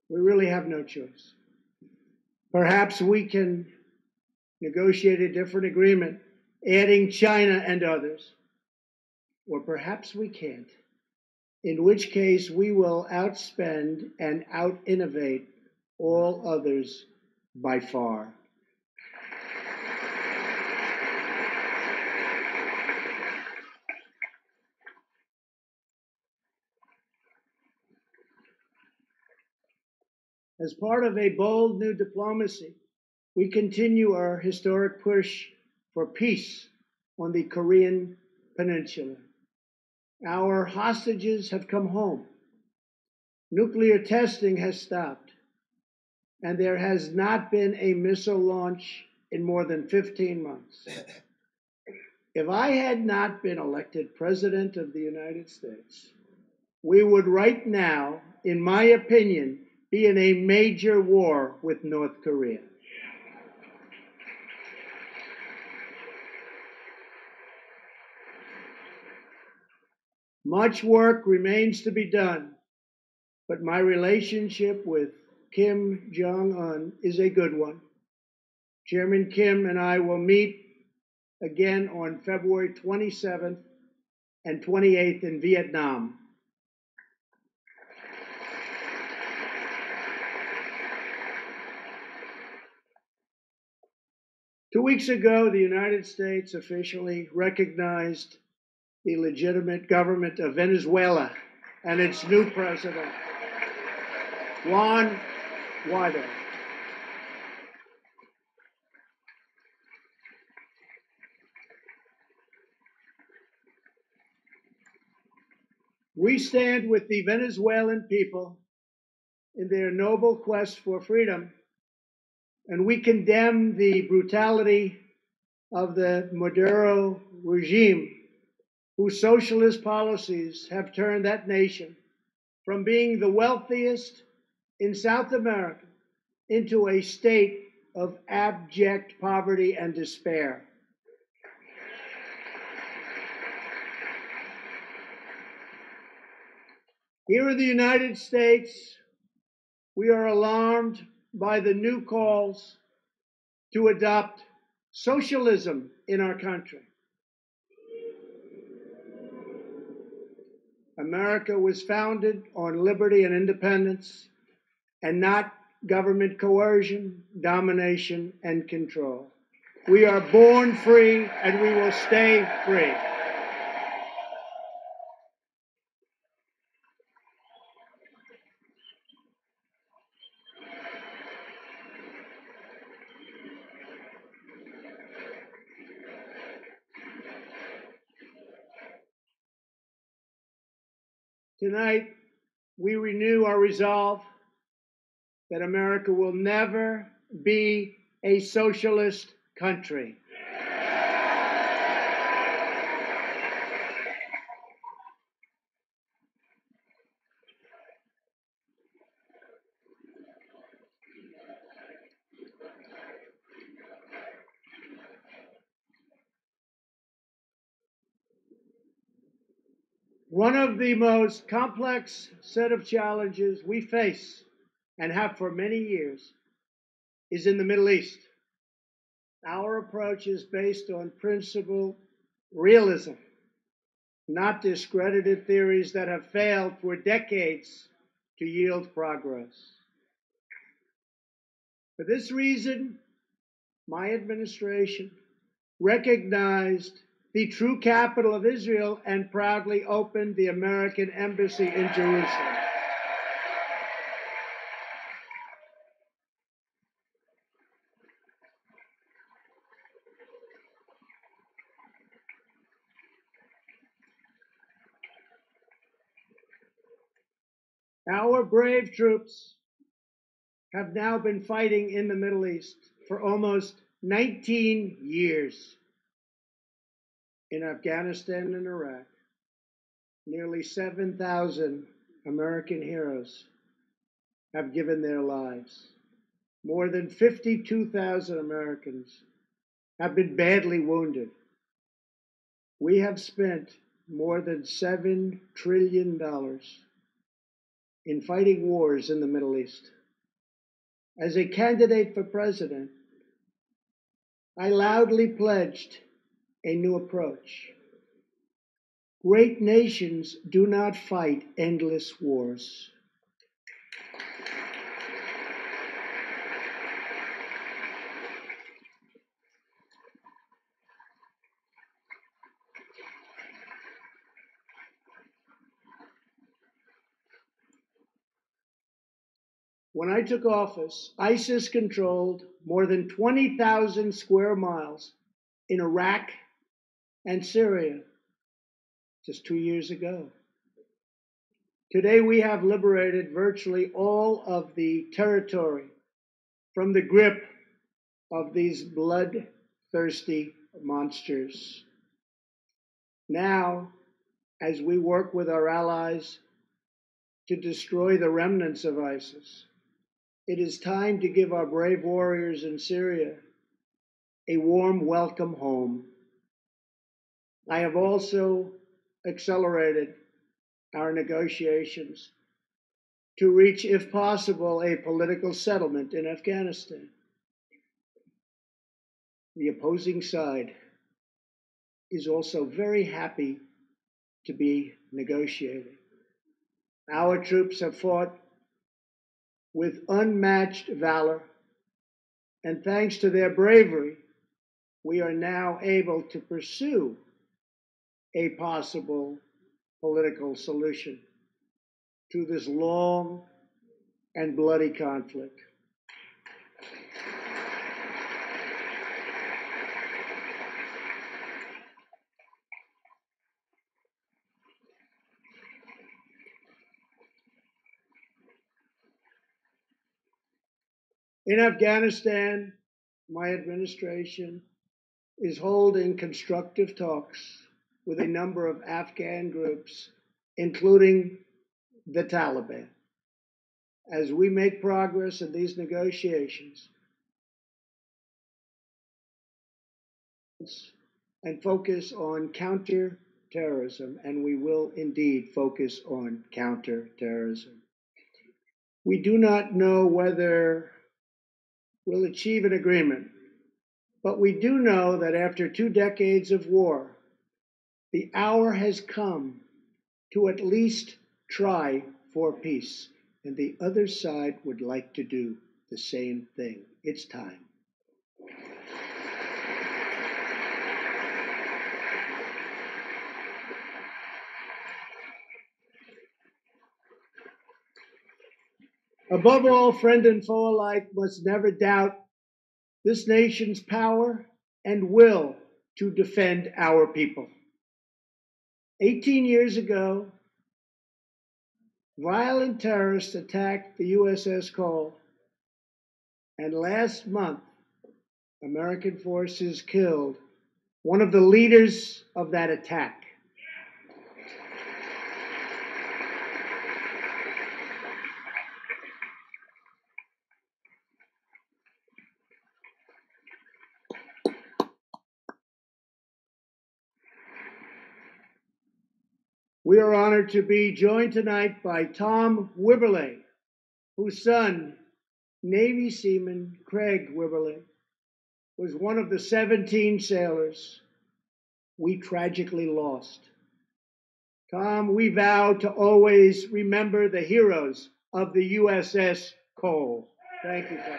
Speaker 3: we really have no choice. Perhaps we can negotiate a different agreement, adding China and others. Or perhaps we can't, in which case we will outspend and out-innovate all others by far. As part of a bold new diplomacy, we continue our historic push for peace on the Korean Peninsula. Our hostages have come home. Nuclear testing has stopped, and there has not been a missile launch in more than 15 months. If I had not been elected President of the United States, we would right now, in my opinion, be in a major war with North Korea. Much work remains to be done, but my relationship with Kim Jong-un is a good one. Chairman Kim and I will meet again on February 27th and 28th in Vietnam. 2 weeks ago, the United States officially recognized the legitimate government of Venezuela and its new president, Juan Guaido. We stand with the Venezuelan people in their noble quest for freedom, and we condemn the brutality of the Maduro regime, whose socialist policies have turned that nation from being the wealthiest in South America into a state of abject poverty and despair. Here in the United States, we are alarmed by the new calls to adopt socialism in our country. America was founded on liberty and independence, and not government coercion, domination, and control. We are born free, and we will stay free. Tonight, we renew our resolve that America will never be a socialist country. One of the most complex set of challenges we face, and have for many years, is in the Middle East. Our approach is based on principled realism, not discredited theories that have failed for decades to yield progress. For this reason, my administration recognized the true capital of Israel and proudly opened the American embassy in Jerusalem. Our brave troops have now been fighting in the Middle East for almost 19 years. In Afghanistan and Iraq, nearly 7,000 American heroes have given their lives. More than 52,000 Americans have been badly wounded. We have spent more than $7 trillion in fighting wars in the Middle East. As a candidate for president, I loudly pledged a new approach. Great nations do not fight endless wars. When I took office, ISIS controlled more than 20,000 square miles in Iraq and Syria just 2 years ago. Today, we have liberated virtually all of the territory from the grip of these bloodthirsty monsters. Now, as we work with our allies to destroy the remnants of ISIS, it is time to give our brave warriors in Syria a warm welcome home. I have also accelerated our negotiations to reach, if possible, a political settlement in Afghanistan. The opposing side is also very happy to be negotiating. Our troops have fought with unmatched valor, and thanks to their bravery, we are now able to pursue a possible political solution to this long and bloody conflict. In Afghanistan, my administration is holding constructive talks with a number of Afghan groups, including the Taliban. As we make progress in these negotiations and focus on counterterrorism, and we will indeed focus on counterterrorism. We do not know whether we'll achieve an agreement, but we do know that after 2 decades of war, the hour has come to at least try for peace. And the other side would like to do the same thing. It's time. Above all, friend and foe alike must never doubt this nation's power and will to defend our people. 18 years ago, violent terrorists attacked the USS Cole, and last month, American forces killed one of the leaders of that attack. We are honored to be joined tonight by Tom Wibberley, whose son, Navy Seaman Craig Wibberley, was one of the 17 sailors we tragically lost. Tom, we vow to always remember the heroes of the USS Cole. Thank you, Tom.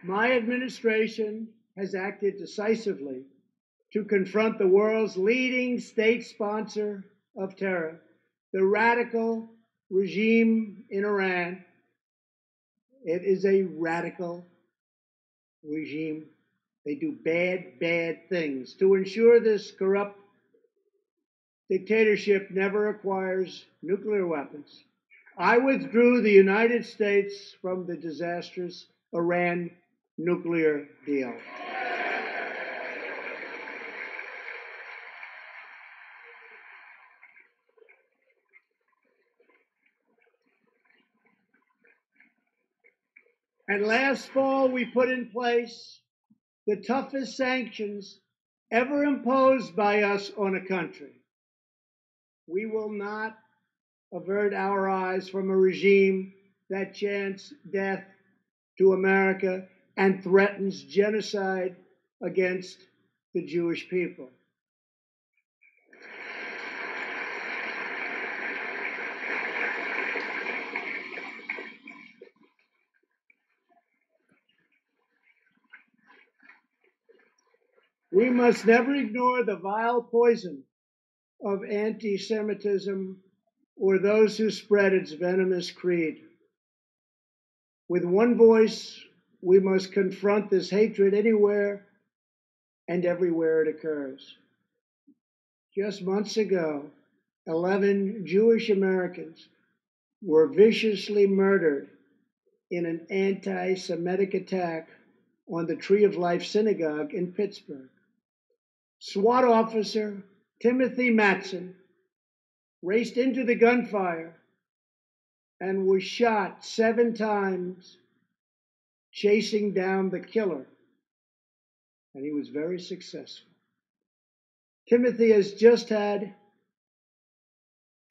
Speaker 3: My administration has acted decisively to confront the world's leading state sponsor of terror, the radical regime in Iran. It is a radical regime. They do bad, bad things. To ensure this corrupt dictatorship never acquires nuclear weapons, I withdrew the United States from the disastrous Iran nuclear deal. And last fall, we put in place the toughest sanctions ever imposed by us on a country. We will not avert our eyes from a regime that chants death to America and threatens genocide against the Jewish people. We must never ignore the vile poison of anti-Semitism or those who spread its venomous creed. With one voice, we must confront this hatred anywhere and everywhere it occurs. Just months ago, 11 Jewish Americans were viciously murdered in an anti-Semitic attack on the Tree of Life Synagogue in Pittsburgh. SWAT officer Timothy Matson raced into the gunfire and was shot 7 times, chasing down the killer. And he was very successful. Timothy has just had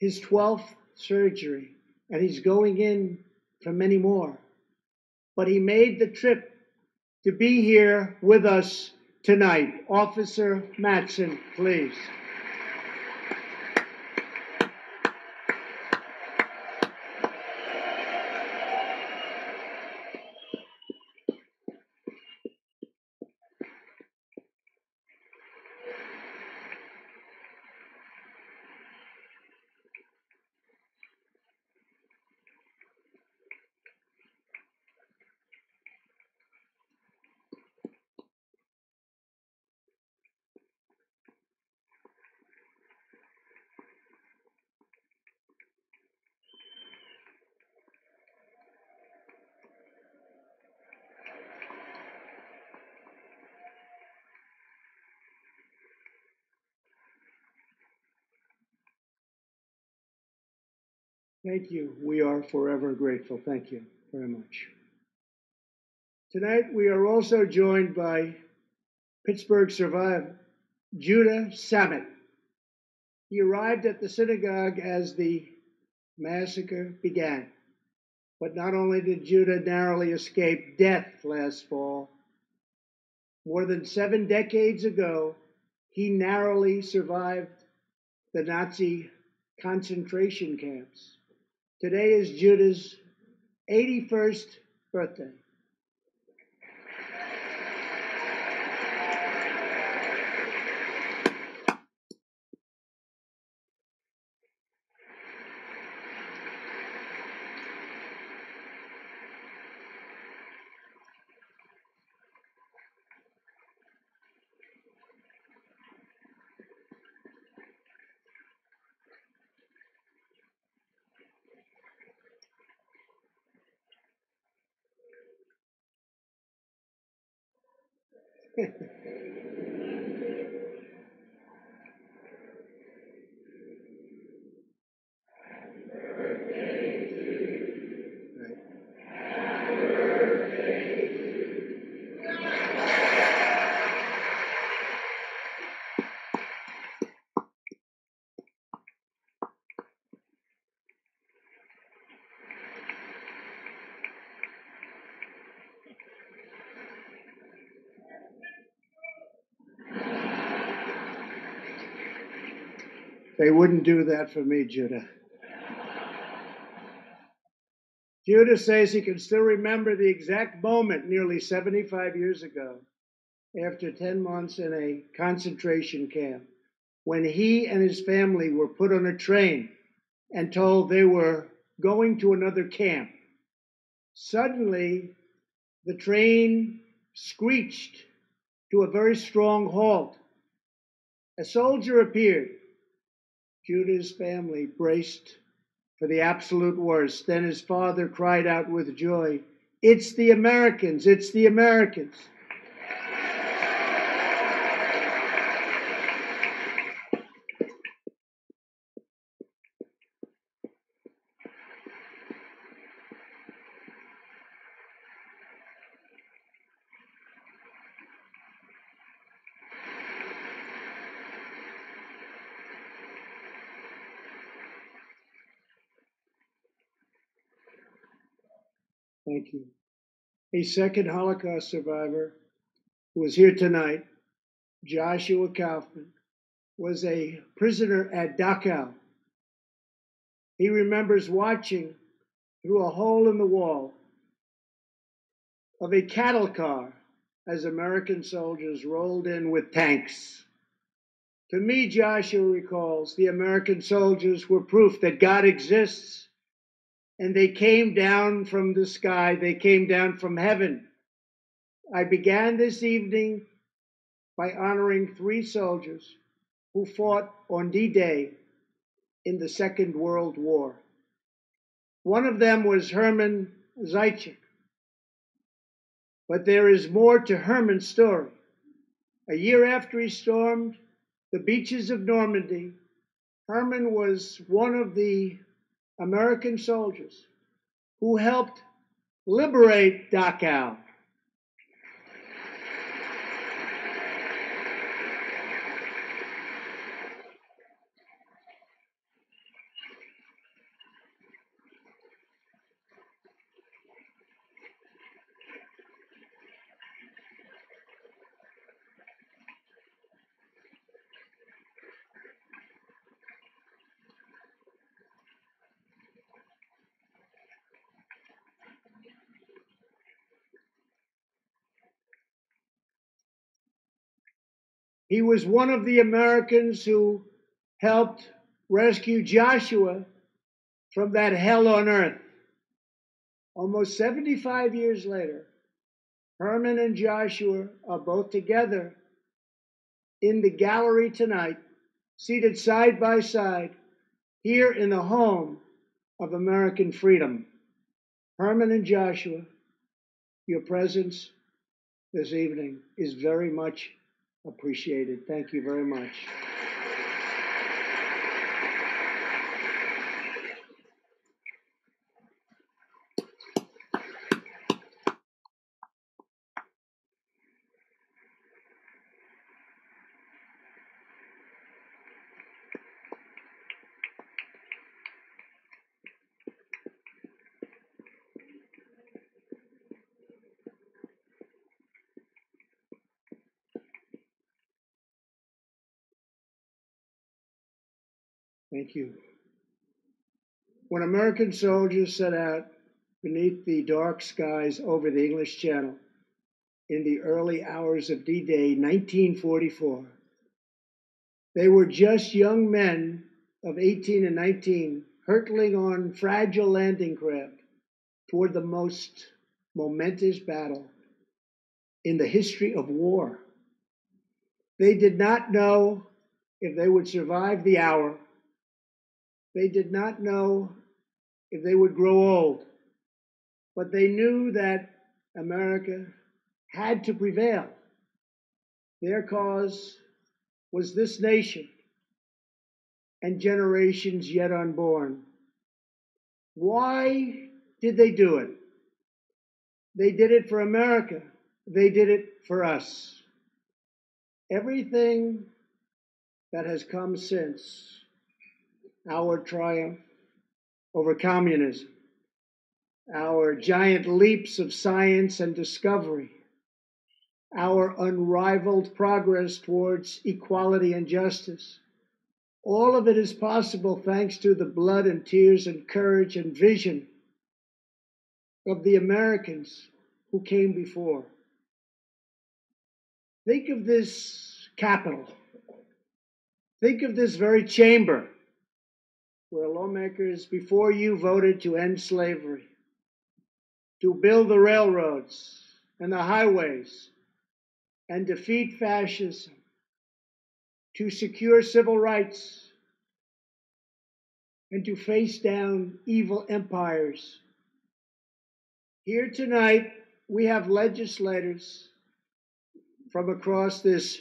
Speaker 3: his 12th surgery, and he's going in for many more. but he made the trip to be here with us tonight. Officer Matson, please. Thank you. We are forever grateful. Thank you very much. Tonight, we are also joined by Pittsburgh survivor, Judah Samet. He arrived at the synagogue as the massacre began. But not only did Judah narrowly escape death last fall, more than 7 decades ago, he narrowly survived the Nazi concentration camps. Today is Judah's 81st birthday. They wouldn't do that for me, Judah. Judah says he can still remember the exact moment nearly 75 years ago, after 10 months in a concentration camp, when he and his family were put on a train and told they were going to another camp. Suddenly, the train screeched to a very strong halt. A soldier appeared. Judah's family braced for the absolute worst. Then his father cried out with joy, "It's the Americans! It's the Americans!" Thank you. A second Holocaust survivor who is here tonight, Joshua Kaufman, was a prisoner at Dachau. He remembers watching through a hole in the wall of a cattle car as American soldiers rolled in with tanks. To me, Joshua recalls, the American soldiers were proof that God exists, and they came down from the sky. They came down from heaven. I began this evening by honoring 3 soldiers who fought on D-Day in the Second World War. One of them was Herman Zaitchik. But there is more to Herman's story. A year after he stormed the beaches of Normandy, Herman was one of the American soldiers who helped liberate Dachau. He was one of the Americans who helped rescue Joshua from that hell on earth. Almost 75 years later, Herman and Joshua are both together in the gallery tonight, seated side by side, here in the home of American freedom. Herman and Joshua, your presence this evening is very much appreciated. Thank you very much. Thank you. When American soldiers set out beneath the dark skies over the English Channel in the early hours of D-Day 1944, they were just young men of 18 and 19 hurtling on fragile landing craft toward the most momentous battle in the history of war. They did not know if they would survive the hour. They did not know if they would grow old, but they knew that America had to prevail. Their cause was this nation and generations yet unborn. Why did they do it? They did it for America. They did it for us. Everything that has come since our triumph over communism, our giant leaps of science and discovery, our unrivaled progress towards equality and justice, all of it is possible thanks to the blood and tears and courage and vision of the Americans who came before. Think of this Capitol. Think of this very chamber where lawmakers before you voted to end slavery, to build the railroads and the highways, and defeat fascism, to secure civil rights, and to face down evil empires. Here tonight, we have legislators from across this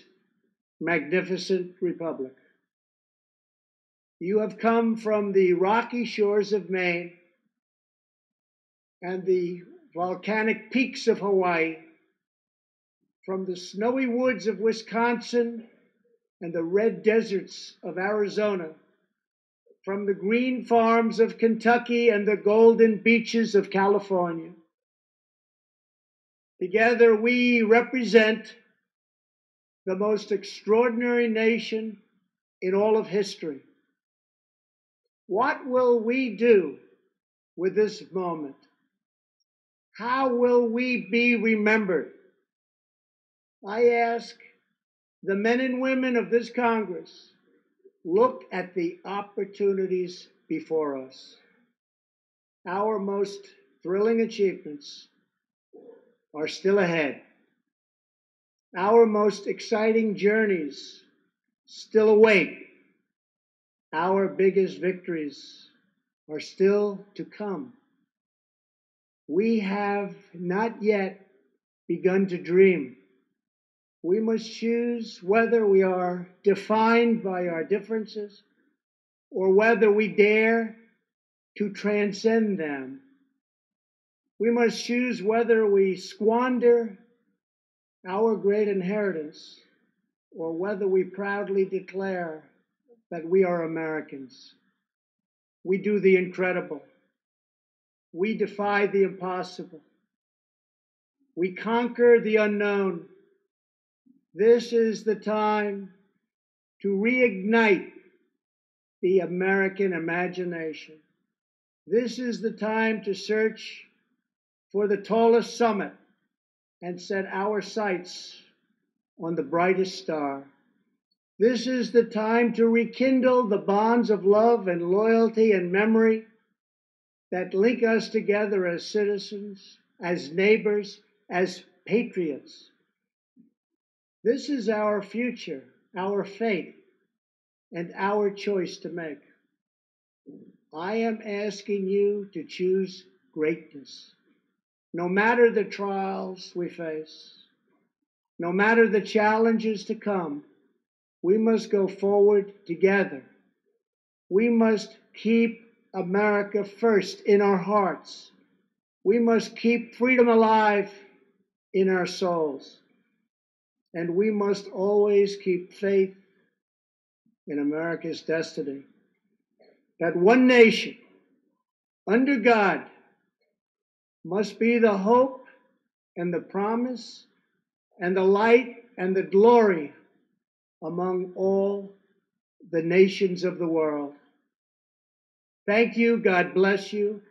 Speaker 3: magnificent republic. You have come from the rocky shores of Maine and the volcanic peaks of Hawaii, from the snowy woods of Wisconsin and the red deserts of Arizona, from the green farms of Kentucky and the golden beaches of California. Together we represent the most extraordinary nation in all of history. What will we do with this moment? How will we be remembered? I ask the men and women of this Congress, look at the opportunities before us. Our most thrilling achievements are still ahead. Our most exciting journeys still await. Our biggest victories are still to come. We have not yet begun to dream. We must choose whether we are defined by our differences or whether we dare to transcend them. We must choose whether we squander our great inheritance or whether we proudly declare that we are Americans. We do the incredible. We defy the impossible. We conquer the unknown. This is the time to reignite the American imagination. This is the time to search for the tallest summit and set our sights on the brightest star. This is the time to rekindle the bonds of love and loyalty and memory that link us together as citizens, as neighbors, as patriots. This is our future, our fate, and our choice to make. I am asking you to choose greatness. No matter the trials we face, no matter the challenges to come, we must go forward together. We must keep America first in our hearts. We must keep freedom alive in our souls. And we must always keep faith in America's destiny. That one nation, under God, must be the hope and the promise and the light and the glory among all the nations of the world. Thank you, God bless you,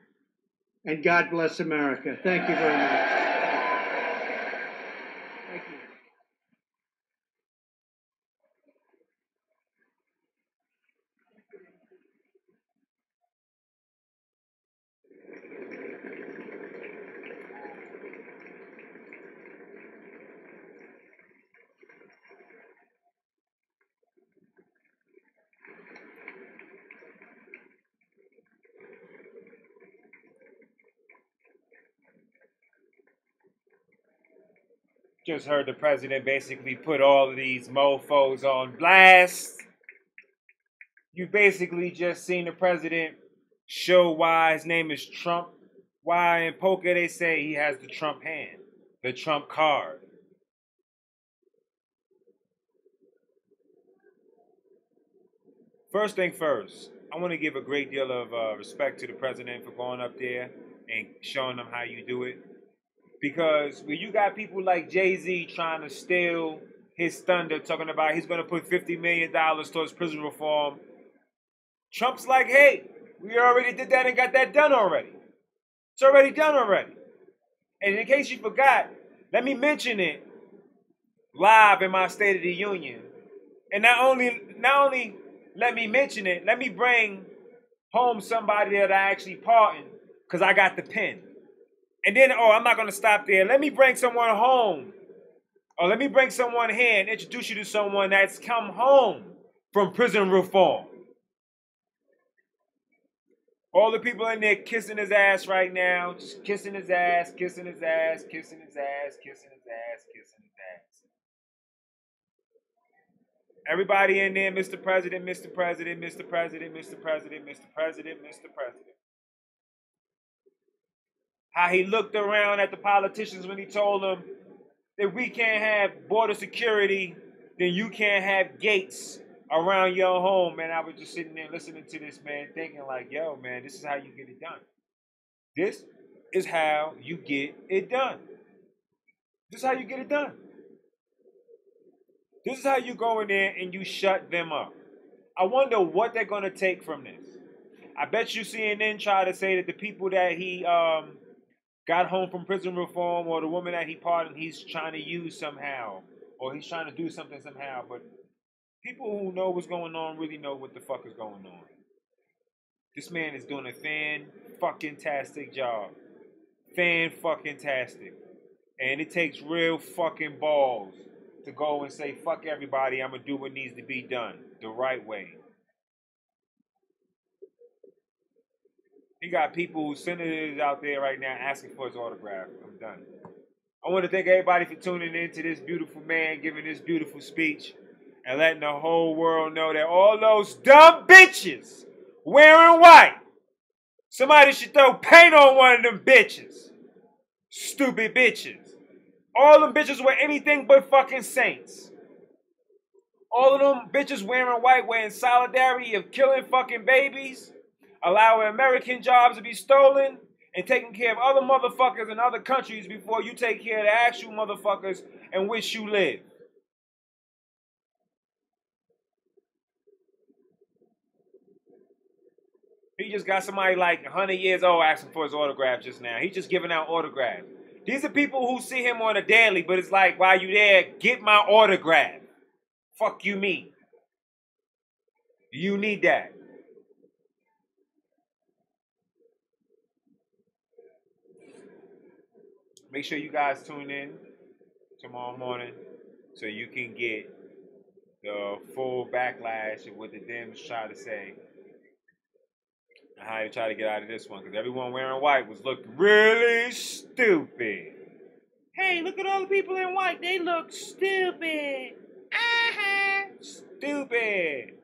Speaker 3: and God bless America. Thank you very much. Thank you.
Speaker 2: Just heard the president basically put all of these mofos on blast. You basically just seen the president show why his name is Trump. Why in poker they say he has the Trump hand, the Trump card. First thing first, I want to give a great deal of respect to the president for going up there and showing them how you do it. Because when you got people like Jay-Z trying to steal his thunder, talking about he's going to put $50 million towards prison reform, Trump's like, hey, we already did that and got that done already. It's already done already. And in case you forgot, let me mention it live in my State of the Union. And not only let me mention it, let me bring home somebody that I actually pardoned because I got the pen. And then, I'm not going to stop there. Let me bring someone home. Or let me bring someone here and introduce you to someone that's come home from prison reform. All the people in there kissing his ass right now. Just kissing his ass, kissing his ass, kissing his ass, kissing his ass, kissing his ass. Everybody in there, Mr. President, Mr. President, Mr. President, Mr. President, Mr. President, Mr. President. How he looked around at the politicians when he told them, if we can't have border security, then you can't have gates around your home. And I was just sitting there listening to this man thinking like, yo, man, this is how you get it done. This is how you get it done. This is how you get it done. This is how you go in there and you shut them up. I wonder what they're going to take from this. I bet you CNN try to say that the people that he got home from prison reform or the woman that he pardoned, he's trying to use somehow. Or he's trying to do something somehow. But people who know what's going on really know what the fuck is going on. This man is doing a fan-fucking-tastic job. Fan-fucking-tastic. And it takes real fucking balls to go and say, fuck everybody, I'm going to do what needs to be done the right way. He got people, senators out there right now asking for his autograph. I'm done. I want to thank everybody for tuning in to this beautiful man giving this beautiful speech and letting the whole world know that all those dumb bitches wearing white, somebody should throw paint on one of them bitches. Stupid bitches. All them bitches were anything but fucking saints. All of them bitches wearing white were in solidarity of killing fucking babies, allowing American jobs to be stolen, and taking care of other motherfuckers in other countries before you take care of the actual motherfuckers in which you live. He just got somebody like 100 years old asking for his autograph just now. He's just giving out autographs. These are people who see him on a daily, but it's like, while you there, get my autograph. Fuck you, me. Do you need that? Make sure you guys tune in tomorrow morning so you can get the full backlash of what the Dems try to say and how you try to get out of this one. Because everyone wearing white was looking really stupid. Hey, look at all the people in white. They look stupid. Stupid.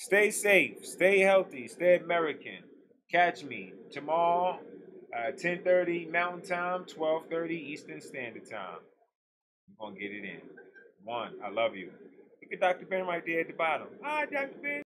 Speaker 2: Stay safe. Stay healthy. Stay American. Catch me tomorrow, 10:30 Mountain Time, 12:30 Eastern Standard Time. I'm going to get it in. One, I love you. Look at Dr. Ben right there at the bottom. Hi, Dr. Ben.